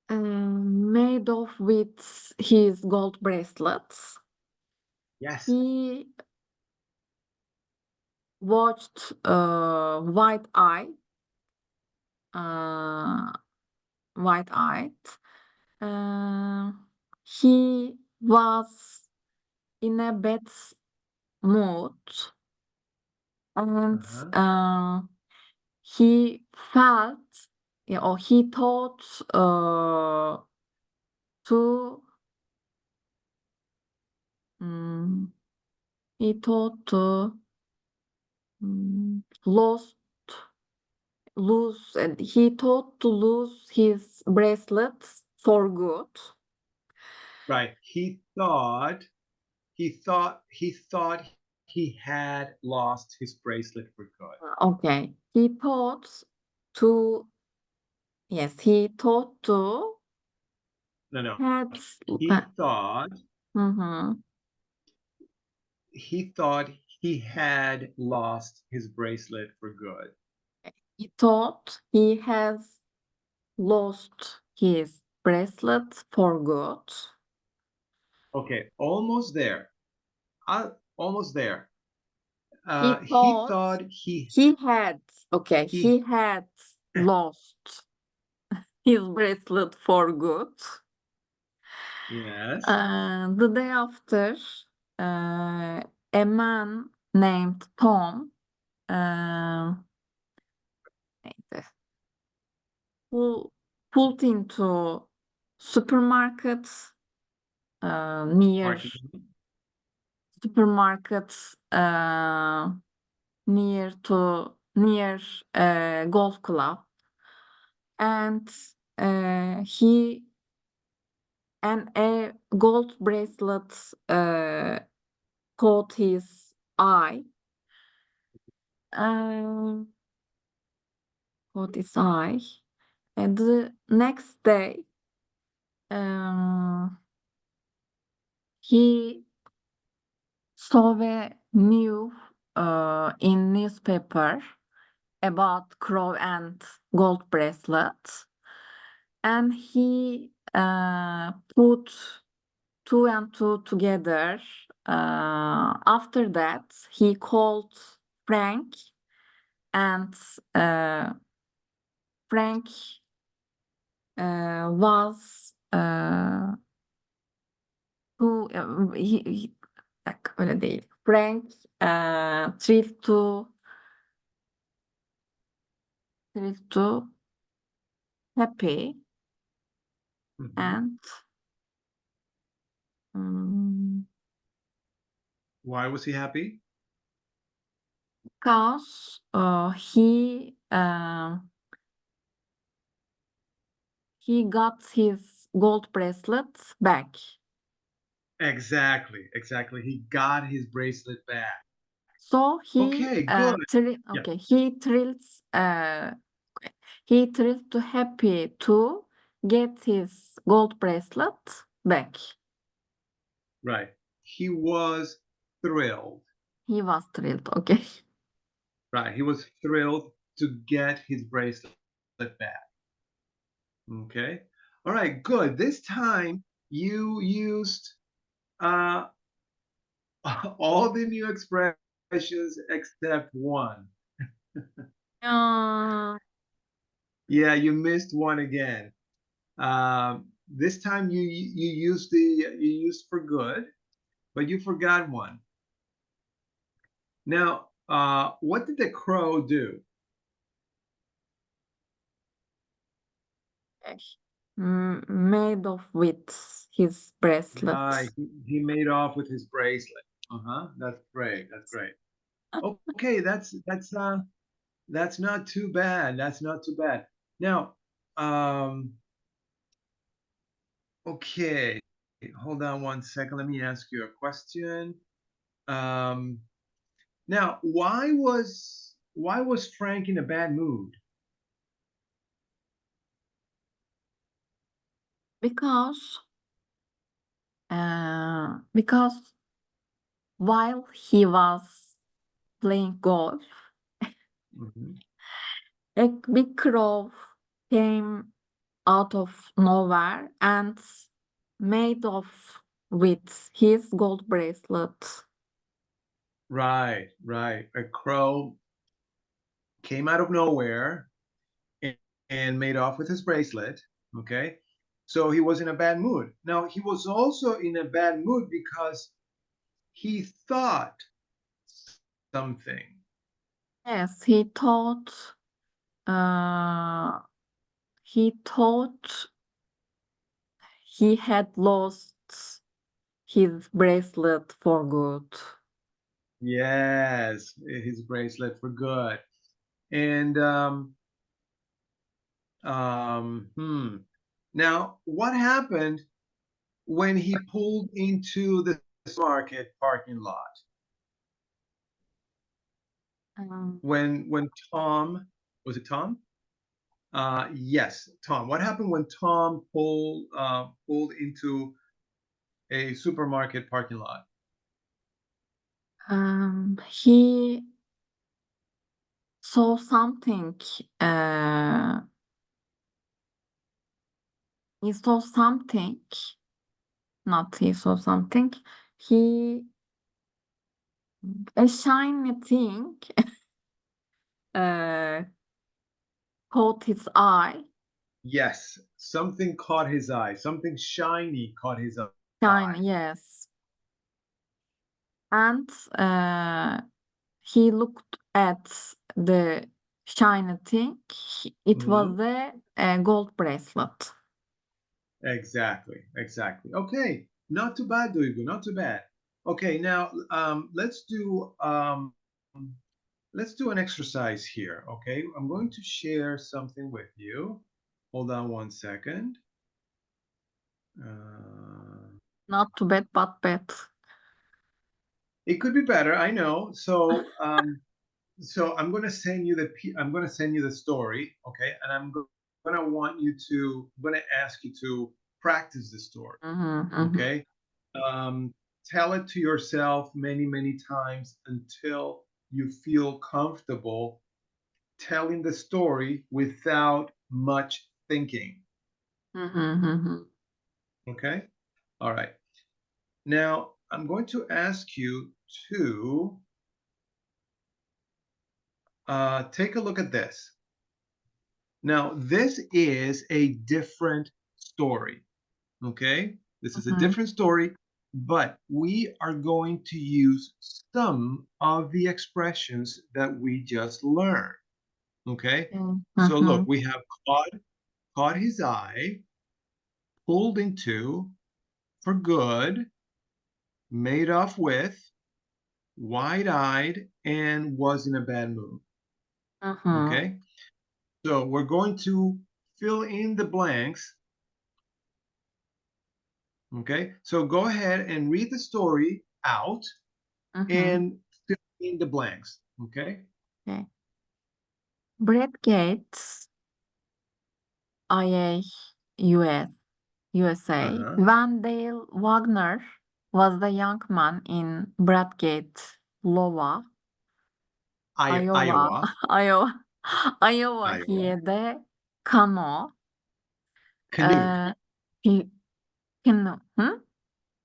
and made off with his gold bracelets. Yes. He watched uh, wide-eyed. Uh, he was in a bad mood, and Uh-huh. he felt, or he thought to mm, he thought to lost lose and he thought to lose his bracelets for good. Right. He thought he had lost his bracelet for good. Okay. He thought to yes, he thought to No, no. had He thought mhm. he thought he had lost his bracelet for good. He thought he has lost his bracelet for good. Okay, almost there. Almost there. He He thought thought he had he he had lost his bracelet for good. yes. The day after, uh, a man named Tom neydi? Who pulled into supermarket near Parking. supermarket near golf club, and he and a gold bracelet caught his eye. Um, caught his eye, and the next day, um, he saw a new in newspaper about crow and gold bracelets, and he put two and two together. After that, he called Frank, and Frank was who he bir dakika öyle değil. Frank thrilled to happy Mhm. and mm, Why was he happy? because he got his gold bracelet back. Exactly, exactly. He got his bracelet back. So Okay, good. Yeah, he thrilled to happy to get his gold bracelet back. right. He was thrilled. He was thrilled. Okay. Right. He was thrilled to get his bracelet back. Okay. All right, good. This time you used uh all the new expressions except one. Uh, Yeah, you missed one again. This time you used you used for good, but you forgot one. Now, what did the crow do? made of with his Right, bracelet. he made off with his bracelet. Uh-huh. That's great. That's great. Okay, that's not too bad. That's not too bad. Now, okay, hold on one second. Let me ask you a question. Um, now, why was Frank in a bad mood? Because because while he was playing golf, Mhm. a big crow came out of nowhere and made off with his gold bracelet. Right, right. A crow came out of nowhere and, and made off with his bracelet. Okay. So he was in a bad mood. Now, he was also in a bad mood because he thought something. Yes, uh, he thought he had lost his bracelet for good. Yes, his bracelet for good. And hmm. Now, what happened when he pulled into the market parking lot? Um, When Tom, was it Tom? Yes, Tom. What happened when Tom pulled into a supermarket parking lot? He saw something. Uh, he saw something. Not he saw something. He a shiny thing uh, caught his eye. Yes, something caught his eye. Something shiny caught his eye. Shiny, yes. And he looked at the shiny thing. It Mhm. was a gold bracelet. Exactly, exactly. Okay, not too bad, Duygu, not too bad. Okay, now let's do an exercise here. Okay, I'm going to share something with you. Hold on one second. Uh, Not too bad, but bad. it could be better, I know. So I'm going to send you I'm going to send you the story, okay? And going to I'm going to ask you to practice the story, Mhm, mhm, okay? Tell it to yourself many, many times until you feel comfortable telling the story without much thinking. mhm, mhm, Okay? All right. Now, I'm going to ask you to take a look at this. Now, this is a different story. Okay? This is a mhm, different story, but we are going to use some of the expressions that we just learned. Okay? okay, So look, mhm, we have caught his eye, pulled into, for good, made off with, wide-eyed, and was in a bad mood. mhm, Okay? So we're going to fill in the blanks. Okay? So go ahead and read the story out mhm, and fill in the blanks. Okay? okay. Brad Gates, IA, US, USA. Uh-huh. Van Dale Wagner was the young man in Bradgate, Iowa, Iowa, Iowa. Iowa, Iowa. He Iowa. had a canoe. Canoe. Uh, he canoe,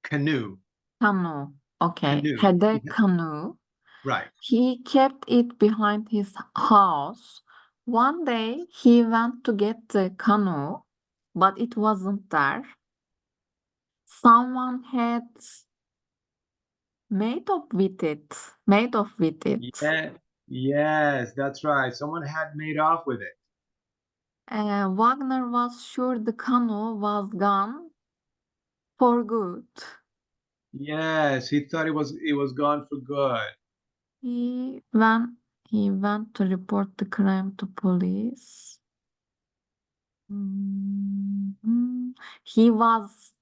Canoe. canoe. Okay, Canoe. had a canoe. Right. He kept it behind his house. One day he went to get the canoe, but it wasn't there. Someone had made off with it. Yeah. Yes, that's right. Someone had made off with it. Wagner was sure the canoe was gone for good. Yes, he thought it was gone for good. He went, he went to report the crime to police. Mhm. He was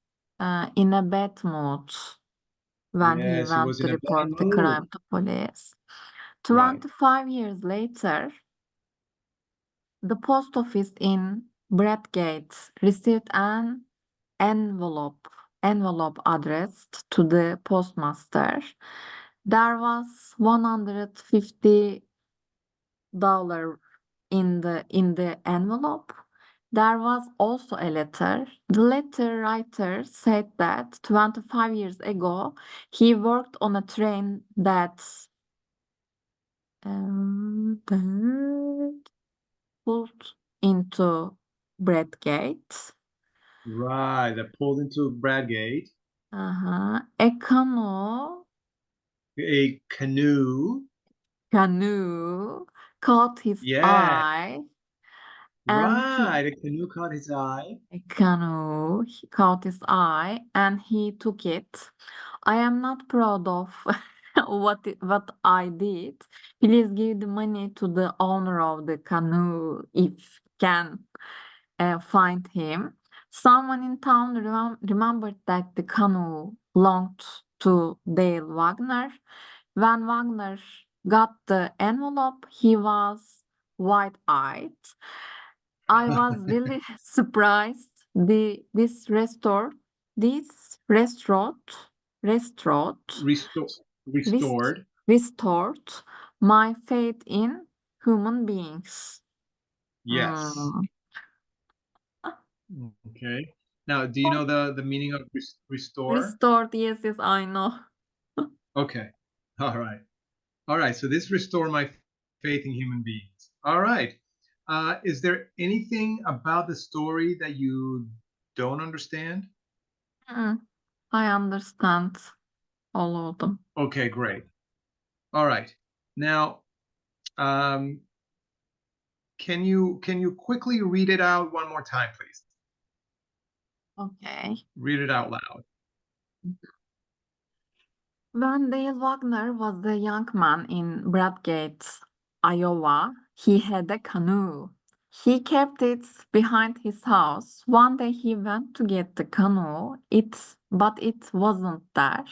in a bad mood when he Yes, he went was to in a bad report the mood. crime to police. Right. 25 years later, the post office in Bradgate received an envelope envelope addressed to the postmaster. There was $150 in the envelope. There was also a letter. The letter writer said that 25 years ago he worked on a train that pulled into Bradgate. Right. That pulled into Bradgate. A canoe A canoe. canoe caught his Yeah. eye and he Right. A canoe caught his eye. a canoe he caught his eye and he took it. I am not proud of what I did. Please give the money to the owner of the canoe if can find him. Someone in town remembered that the canoe belonged to Dale Wagner. When Wagner got the envelope, he was wide eyed. I was really surprised. This restaurant Resto rest, restored. restored my faith in human beings. Yes. Mm. Okay. Now, do you know the meaning of restore? Restored, yes, yes, I know. Okay. All right. All right. So this restore my faith in human beings. All right. Is there anything about the story that you don't understand? Mm, I understand all of them. Okay, great. All right. Now, um, can you quickly read it out one more time, please? Okay. Read it out loud. When Dale Wagner was a young man in Bradgate, Iowa, he had a canoe. He kept it behind his house. One day he went to get the canoe, but it wasn't there.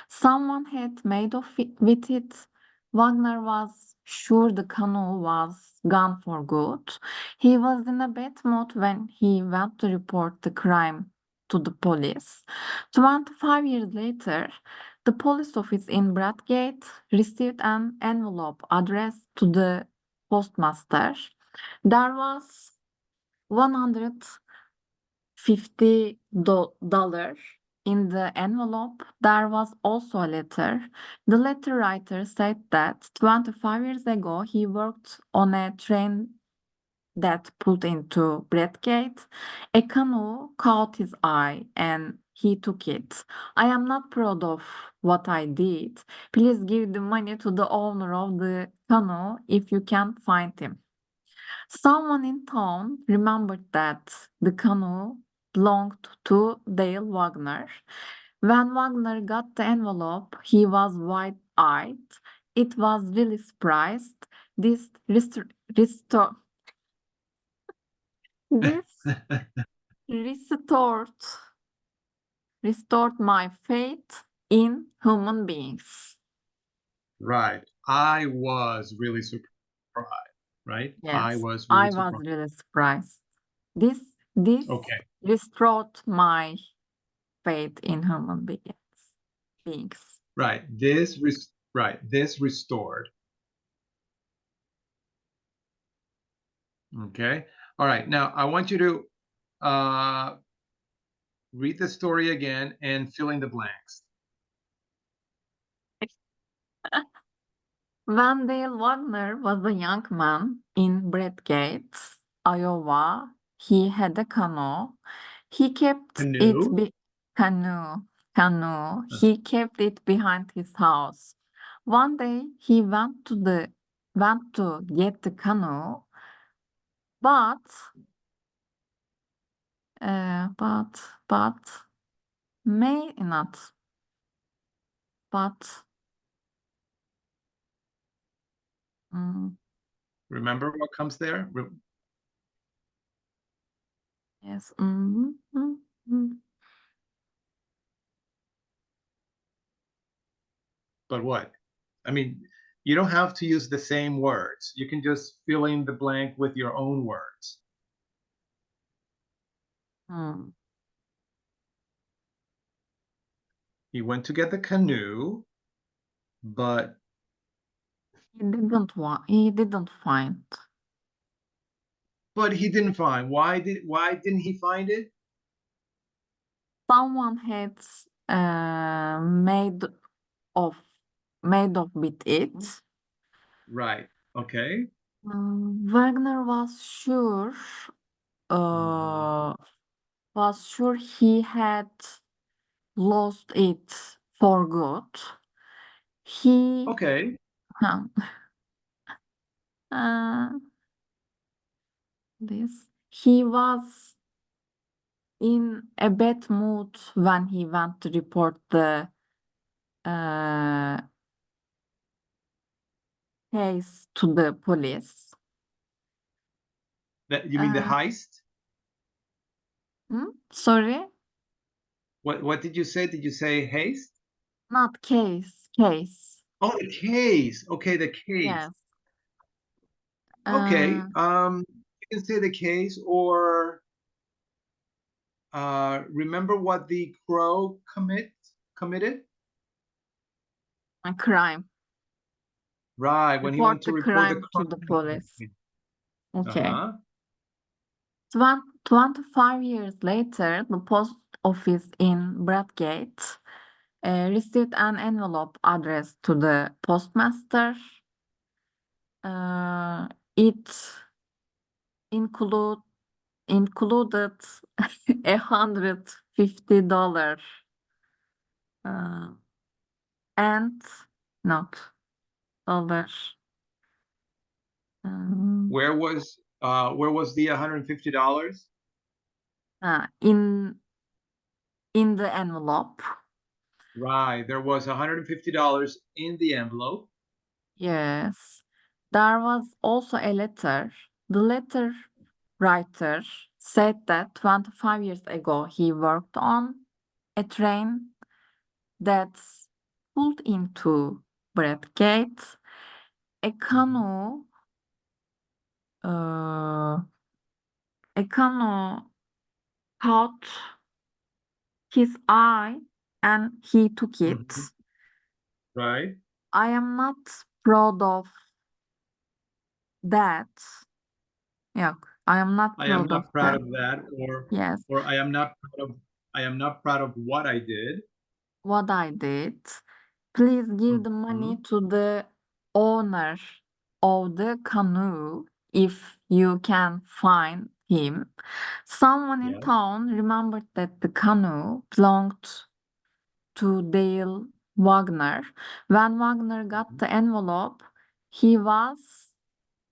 Someone had made off with it. Wagner was sure the canoe was gone for good. He was in a bad mood when he went to report the crime to the police. 25 years later, the police office in Bradgate received an envelope addressed to the postmaster. There was $150 in the envelope. There was also a letter. The letter writer said that 25 years ago he worked on a train that pulled into Bradgate. A canoe caught his eye and he took it. I am not proud of what I did. Please give the money to the owner of the canoe if you can find him. Someone in town remembered that the canoe belonged to Dale Wagner. When Wagner got the envelope, he was wide eyed. It was really surprised. This this restored restored my faith in human beings. Right. I was really surprised, right? I Yes, was I really was surprised. really surprised. This Okay. restored my faith in human beings. Right. Right. This restored. Okay. All right. Now I want you to read the story again and fill in the blanks. When Dale Wagner was a young man in Bradgate, Iowa, he had a canoe. He kept it Canoe. be- canoe. He kept it behind his house. One day he went to get the canoe, but uh, but but may not. But mm, Remember what comes there? yes. Mm. But what? I mean, you don't have to use the same words. You can just fill in the blank with your own words. Mm. He went to get the canoe, but He didn't find. he didn't find. Why didn't he find it? Someone had uh, made of made of with it. Right. Okay. Wagner Mhm. uh, was sure he had lost it for good. He Okay. uh, this he was in a bad mood when he went to report the uh, case to the police. That you mean the Uh, heist? Sorry, What did you say? Did you say haste? not case. Oh, the case. Okay, the case. Yes. Okay. Uh, you can say the case, or remember what the crow committed? A crime. Right, when he went Report to the report the crime to the crime. police. Okay. Uh-huh. 25 years later, the post office in Bradgate received an envelope addressed to the postmaster. It include included $150 uh, and not dollar. Um, Where was the $150? uh, in in the envelope. Right, there was $150 in the envelope. Yes. There was also a letter. The letter writer said that 25 years ago he worked on a train that pulled into Bradgate. A Mhm. canoe, uh, a canoe caught his eye and he took it. Mhm. Right. I am not proud of that. Yeah, I am not I am proud of not proud that. of that, Yes, or I am not proud of what I did. what I did. Please give the money Mhm. to the owner of the canoe if you can find him. Someone in Yeah. town remembered that the canoe belonged to Dale Wagner. When Wagner got Mhm. the envelope, he was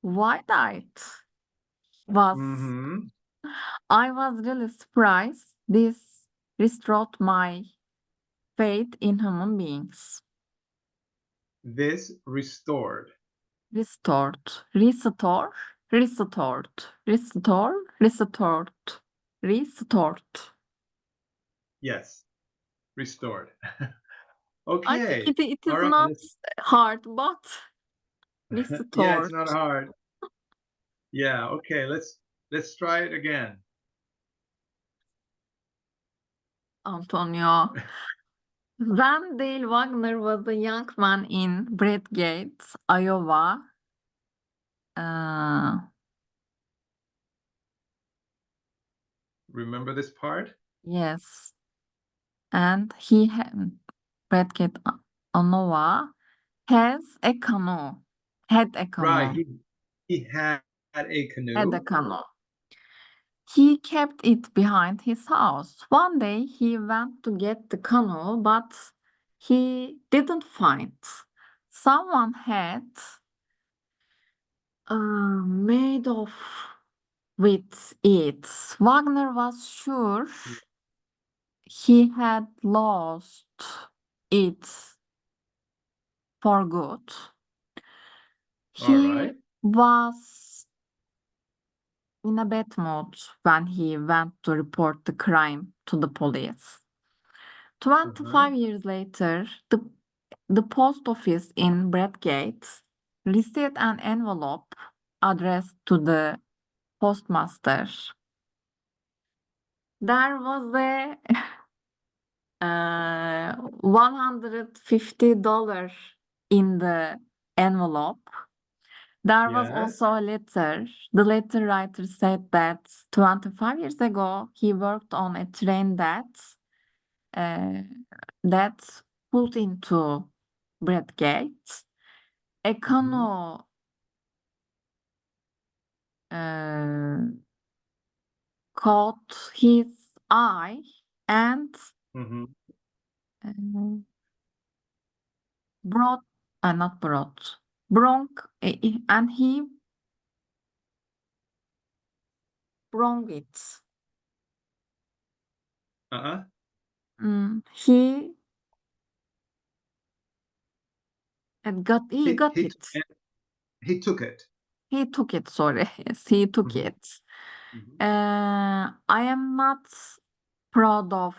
wide-eyed. Was Mhm. I was really surprised. This restored my faith in human beings. This restored. Restored, restore, restored, restore, restored, restored. Yes, restored. I think Okay. it All is right. not hard, but Yeah, it's restored. not hard. Yeah, okay. Let's try it again. Antonio. When Dale Wagner was a young man in Bradgate, Iowa, uh, Remember this part? yes, and he had Bradgate, Iowa, has a canoe, had a Right. canoe, He had a had a canoe. canoe. He kept it behind his house. One day he went to get the canoe, but he didn't find. Someone had made off with it. Wagner was sure he had lost it for good. All He right. was in a bad mood when he went to report the crime to the police. Uh-huh. 25 years later, the post office in Bradgate received an envelope addressed to the postmaster. There was a $150 in the envelope. There was Yes. also a letter. The letter writer said that 25 years ago he worked on a train uh, that pulled into Bradgate. A Mhm. canoe uh, caught his eye and Mhm. uh, brought, not brought, bronc, and he brung it. Uh-huh. He had got, he He got he it. he took it. He took it, sorry. Yes, he took Mhm. it. Mhm. I am not proud of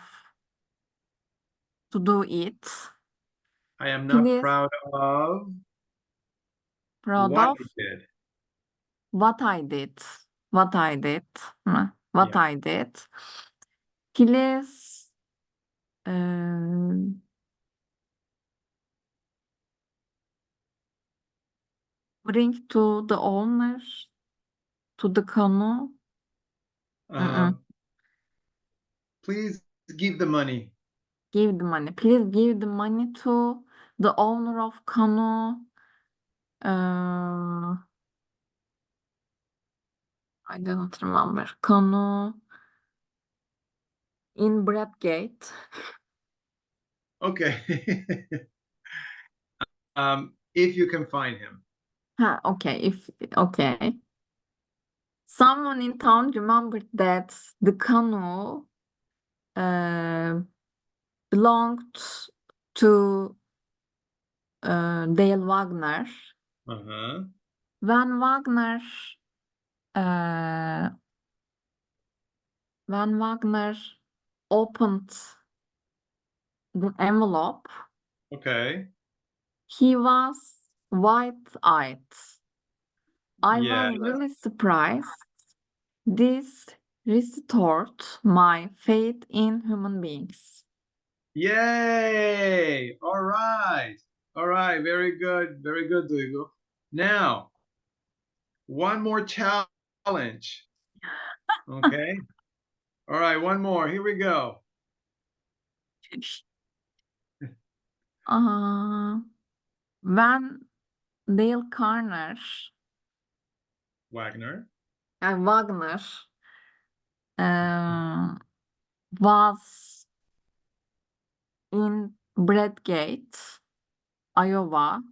to do it. I am not Please, proud of proud what of I did. what I did. what I did mi? What Yeah. I did. Please bring to the owner to the canoe. Mm-mm. Please give the money. Give the money. Please give the money to the owner of canoe. Uh, I don't remember. Canoe in Bradgate. Okay. If you can find him. Okay. Okay. Someone in town remembered that the canoe uh, belonged to Dale Wagner. Uh-huh. When Wagner uh, when Wagner opened the envelope, Okay. he was wide-eyed. I Yeah. was really surprised. This restored my faith in human beings. Yay! All right. All right. Very good. Very good, Duygu. Now, one more challenge. Okay. All right. One more. Here we go. Uh, when Dale Carner Wagner. Wagner uh, was in Bradgate, Iowa,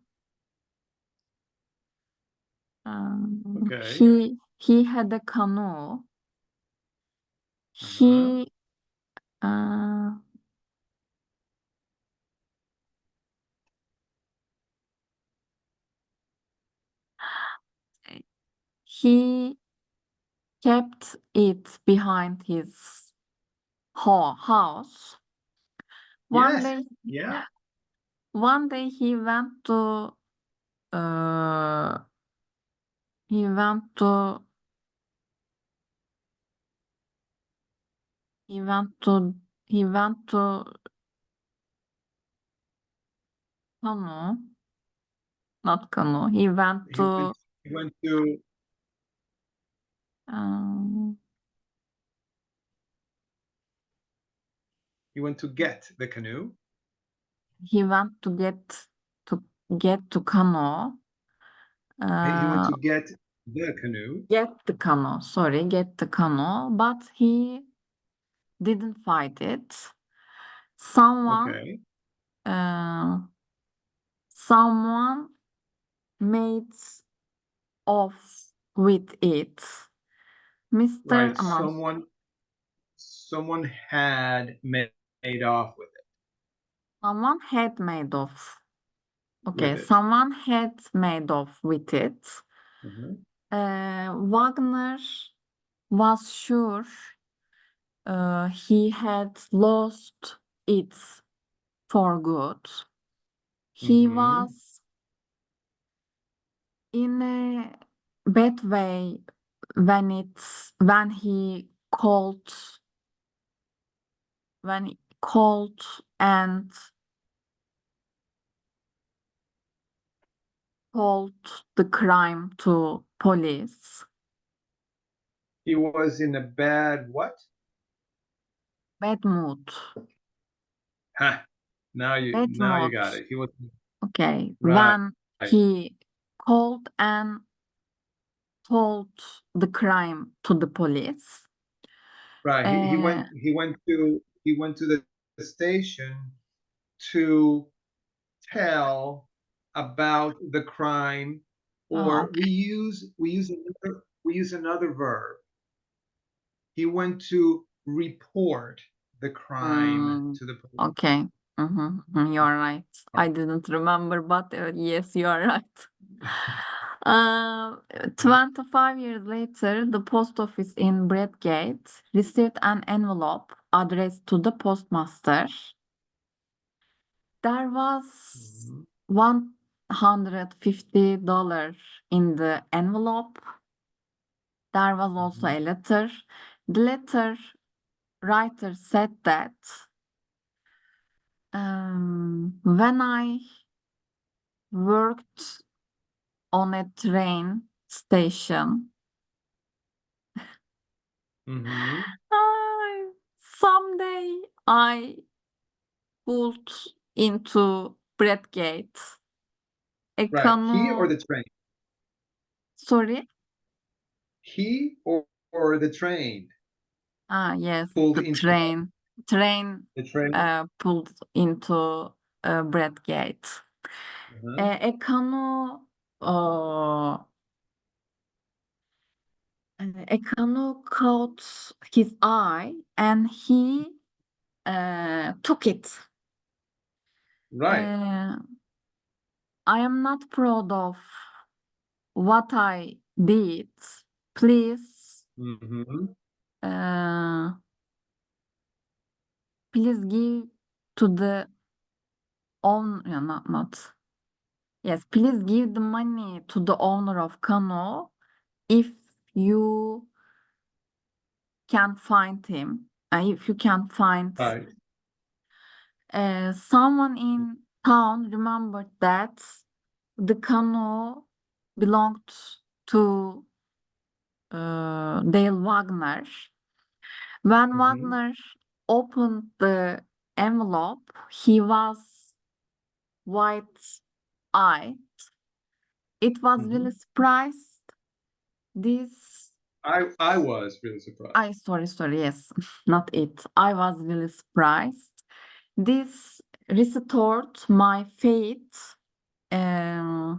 Okay. he had a canoe. Uh-huh. He uh, he kept it behind his house. One Yes. day, Yeah. one day uh, he went to he went to he went to canoe, not canoe. He went He went to he went to um, he went to get the canoe. he went to get to canoe. He went Uh, to get the canoe. get the canoe. Sorry, get the canoe, but he didn't find it. Someone, Okay. uh, someone made off with it. Mr. Right. Aman, Someone had made off someone had made off. Okay, with it. someone had made off with it. Mhm. Wagner was sure he had lost it for good. He Mhm. was in a bad way when he called and told the crime to police. He was in a bad what? Bad mood. Ha. Bad Now you mood. got it. He was Okay. right. When he called and told the crime to the police. Right. Uh, He went to the station to tell about the crime, oh, or we use another verb. He went to report the crime mm, to the police. okay. You're right. I didn't remember, but yes, you are right. Uh, 25 years later, the post office in Bradgate received an envelope addressed to the postmaster. There was Mhm. $150 in the envelope. There was also Mhm. a letter. The letter writer said that when I worked on a train station, Mhm. I, someday I pulled into Bradgate. A Right. He or canoe. the train? Sorry. He or the train Ah, yes, pulled the into what? train The train? pulled into Bradgate. Uh-huh. A canoe, uh, a canoe caught his eye, and he took it. Right. Uh, I am not proud of what I did. Please, Mhm. uh, please give to the own. Yeah, not. Yes, please give the money to the owner of canoe if you can find him. If you can find Right. someone in town remembered that the canoe belonged to Dale Wagner. When Mhm. Wagner opened the envelope, he was wide-eyed. It was really Mhm. surprised. This I was really surprised. sorry, yes, not it. I was really surprised. This restored my uh,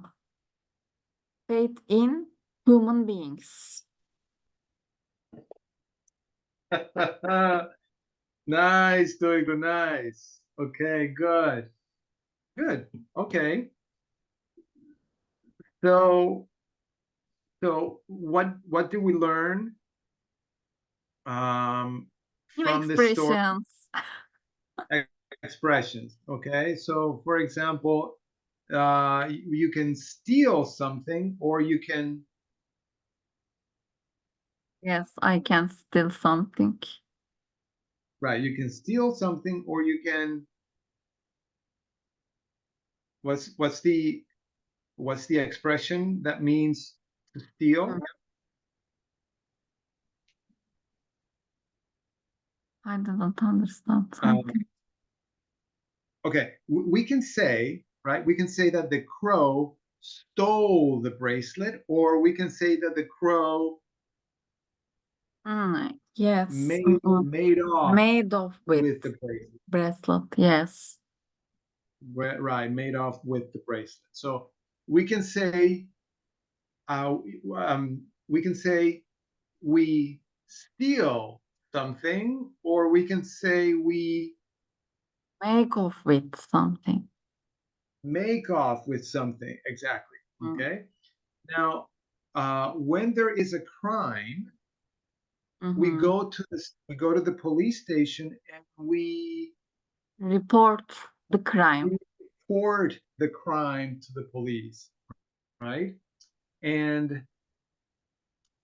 faith in human beings. Nice, Duygu, nice. Okay, good. Good. Okay. So what do we learn um New from this story? expressions. Ex- Expressions. Okay. So for example, you can steal something or you can Yes, I can steal something. right, you can steal something or you can what's the expression that means to Mm, steal? I didn't understand Um, something. okay, we can say, right? We can say that the crow stole the bracelet, or we can say that the crow Yes. made off Made of with with the bracelet. bracelet. Yes. Right, made off with the bracelet. So we can say, uh, we can say we steal something, or we can say we Make off with something. make off with something. Exactly. Mm. Okay. Now, when there is a crime, Mm-hmm. we go to the police station and Report the we crime. report the crime to the police, right? And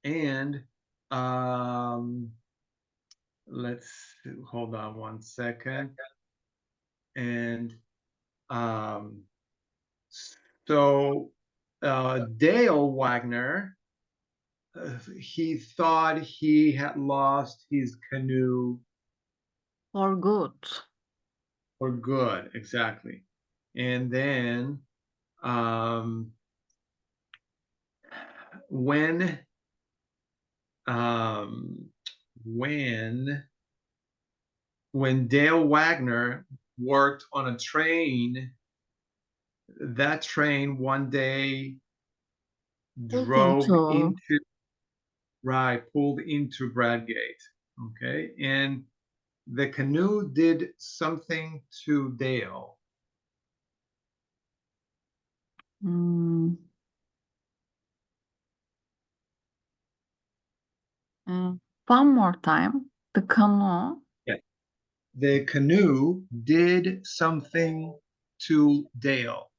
and um, let's hold on one second. And um, so Dale Wagner, he thought he had lost his canoe For good. for good, exactly. And then um, when um, when when Dale Wagner worked on a train, that train one day Pulled drove into. into right, pulled into Bradgate. Okay, and the canoe did something to Dale. Mm, uh, one more time. The canoe. Yeah. The canoe did something to Dale.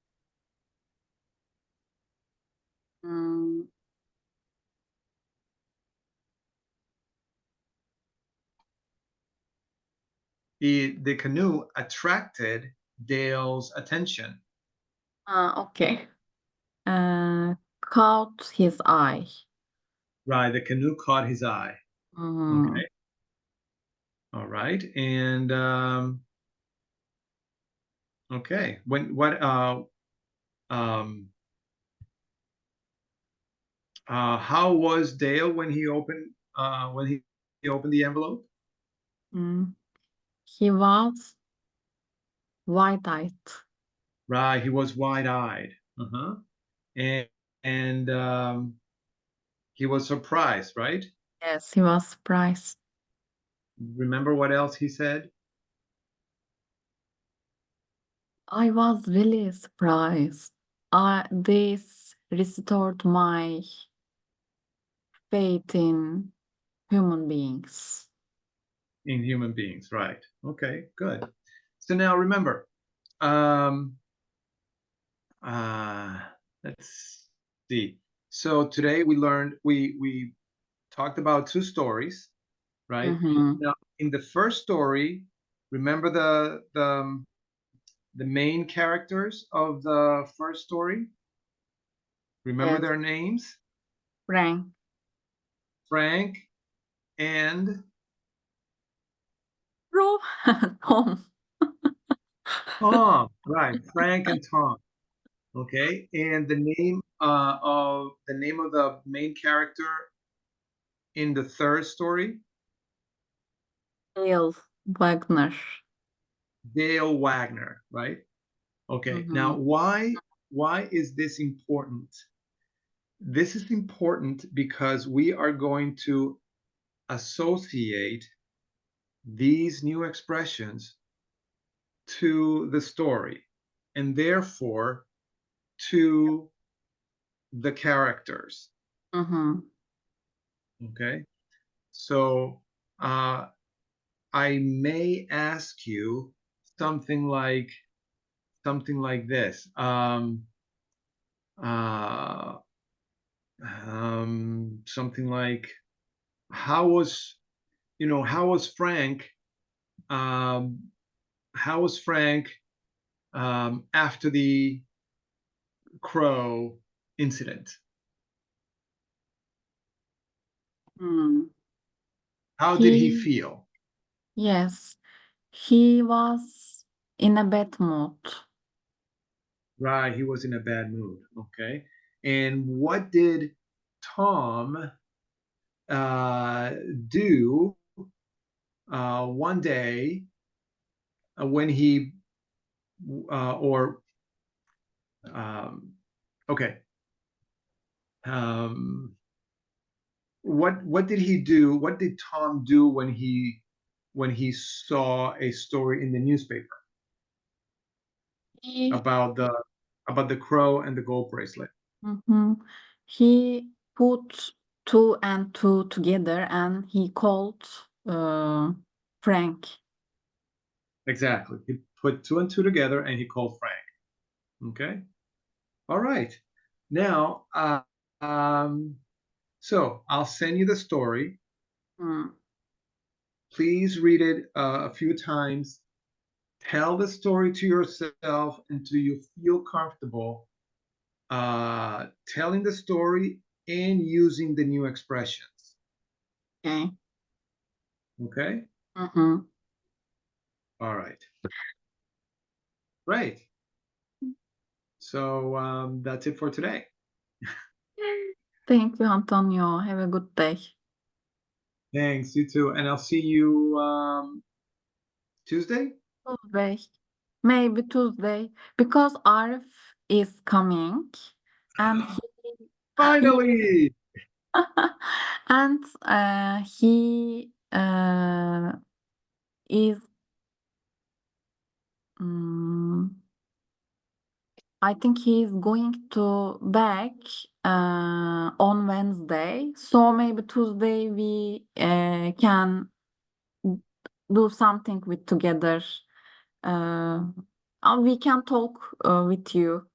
Mm, The canoe attracted Dale's attention. Okay. Caught his eye. Right, the canoe caught his eye. Mhm. Okay, all right, and okay, when what um how was Dale when he opened the envelope? Mm. He was wide-eyed. Right, he was wide-eyed. Uh-huh. And and he was surprised, right? Yes, he was surprised. Remember what else he said? I was really surprised. This restored my faith in human beings. In human beings, right. Okay, good. So now remember, um, uh, let's see. So today we talked about two stories, right? Mhm. Now, in the first story, remember the main characters of the first story? Remember Yes, their names? Frank. Frank and Bro, Tom. Tom, right? Frank and Tom. Okay, and the name of the main character in the third story, Neil Wagner. Dale Wagner, right? Okay, now Mhm. why is this important? This is important because we are going to associate these new expressions to the story and therefore to the characters. Mhm. Okay, so uh, I may ask you something like something like this. Uh, Something like how was how was Frank? Um, how was Frank after the crow incident? Mm. How did he He, feel? yes, he was in a bad mood. Right, he was in a bad mood. Okay, and what did Tom uh, do one day when he or okay, um, what did he do? What did Tom do when he saw a story in the newspaper He, about the crow and the gold bracelet? mhm. He put two and two together and he called uh, Frank. Exactly. He put two and two together and he called Frank. Okay. All right. Now, um, so I'll send you the story. Mm. Please read it a few times. Tell the story to yourself until you feel comfortable telling the story and using the new expressions. Okay. Okay? Mhm. All right. Great. So that's it for today. Thank you, Antonio. Have a good day. Thanks, you too. And I'll see you Tuesday. Tuesday. Maybe Tuesday. Because Arif is coming and he Finally. and he is mm, I think he's going to back on Wednesday. So maybe Tuesday we can do something with together. Uh, we can talk with you.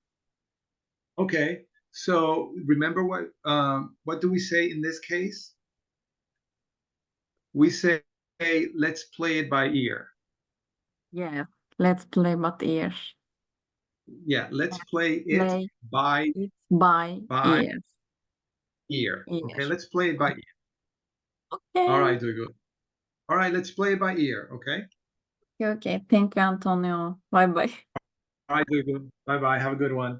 Okay. So remember what do we say in this case? We say, hey, let's play it by ear. Yeah, let's play by ear. Yeah, let's Let's play it play by it by by ear. ear. Ear. Okay, let's play it by ear. All Okay. right, Duygu. All right, let's play it by ear. Okay. Okay. Thank you, Antonio. Bye bye. All right, Duygu. Bye bye. Have a good one.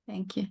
Thank you.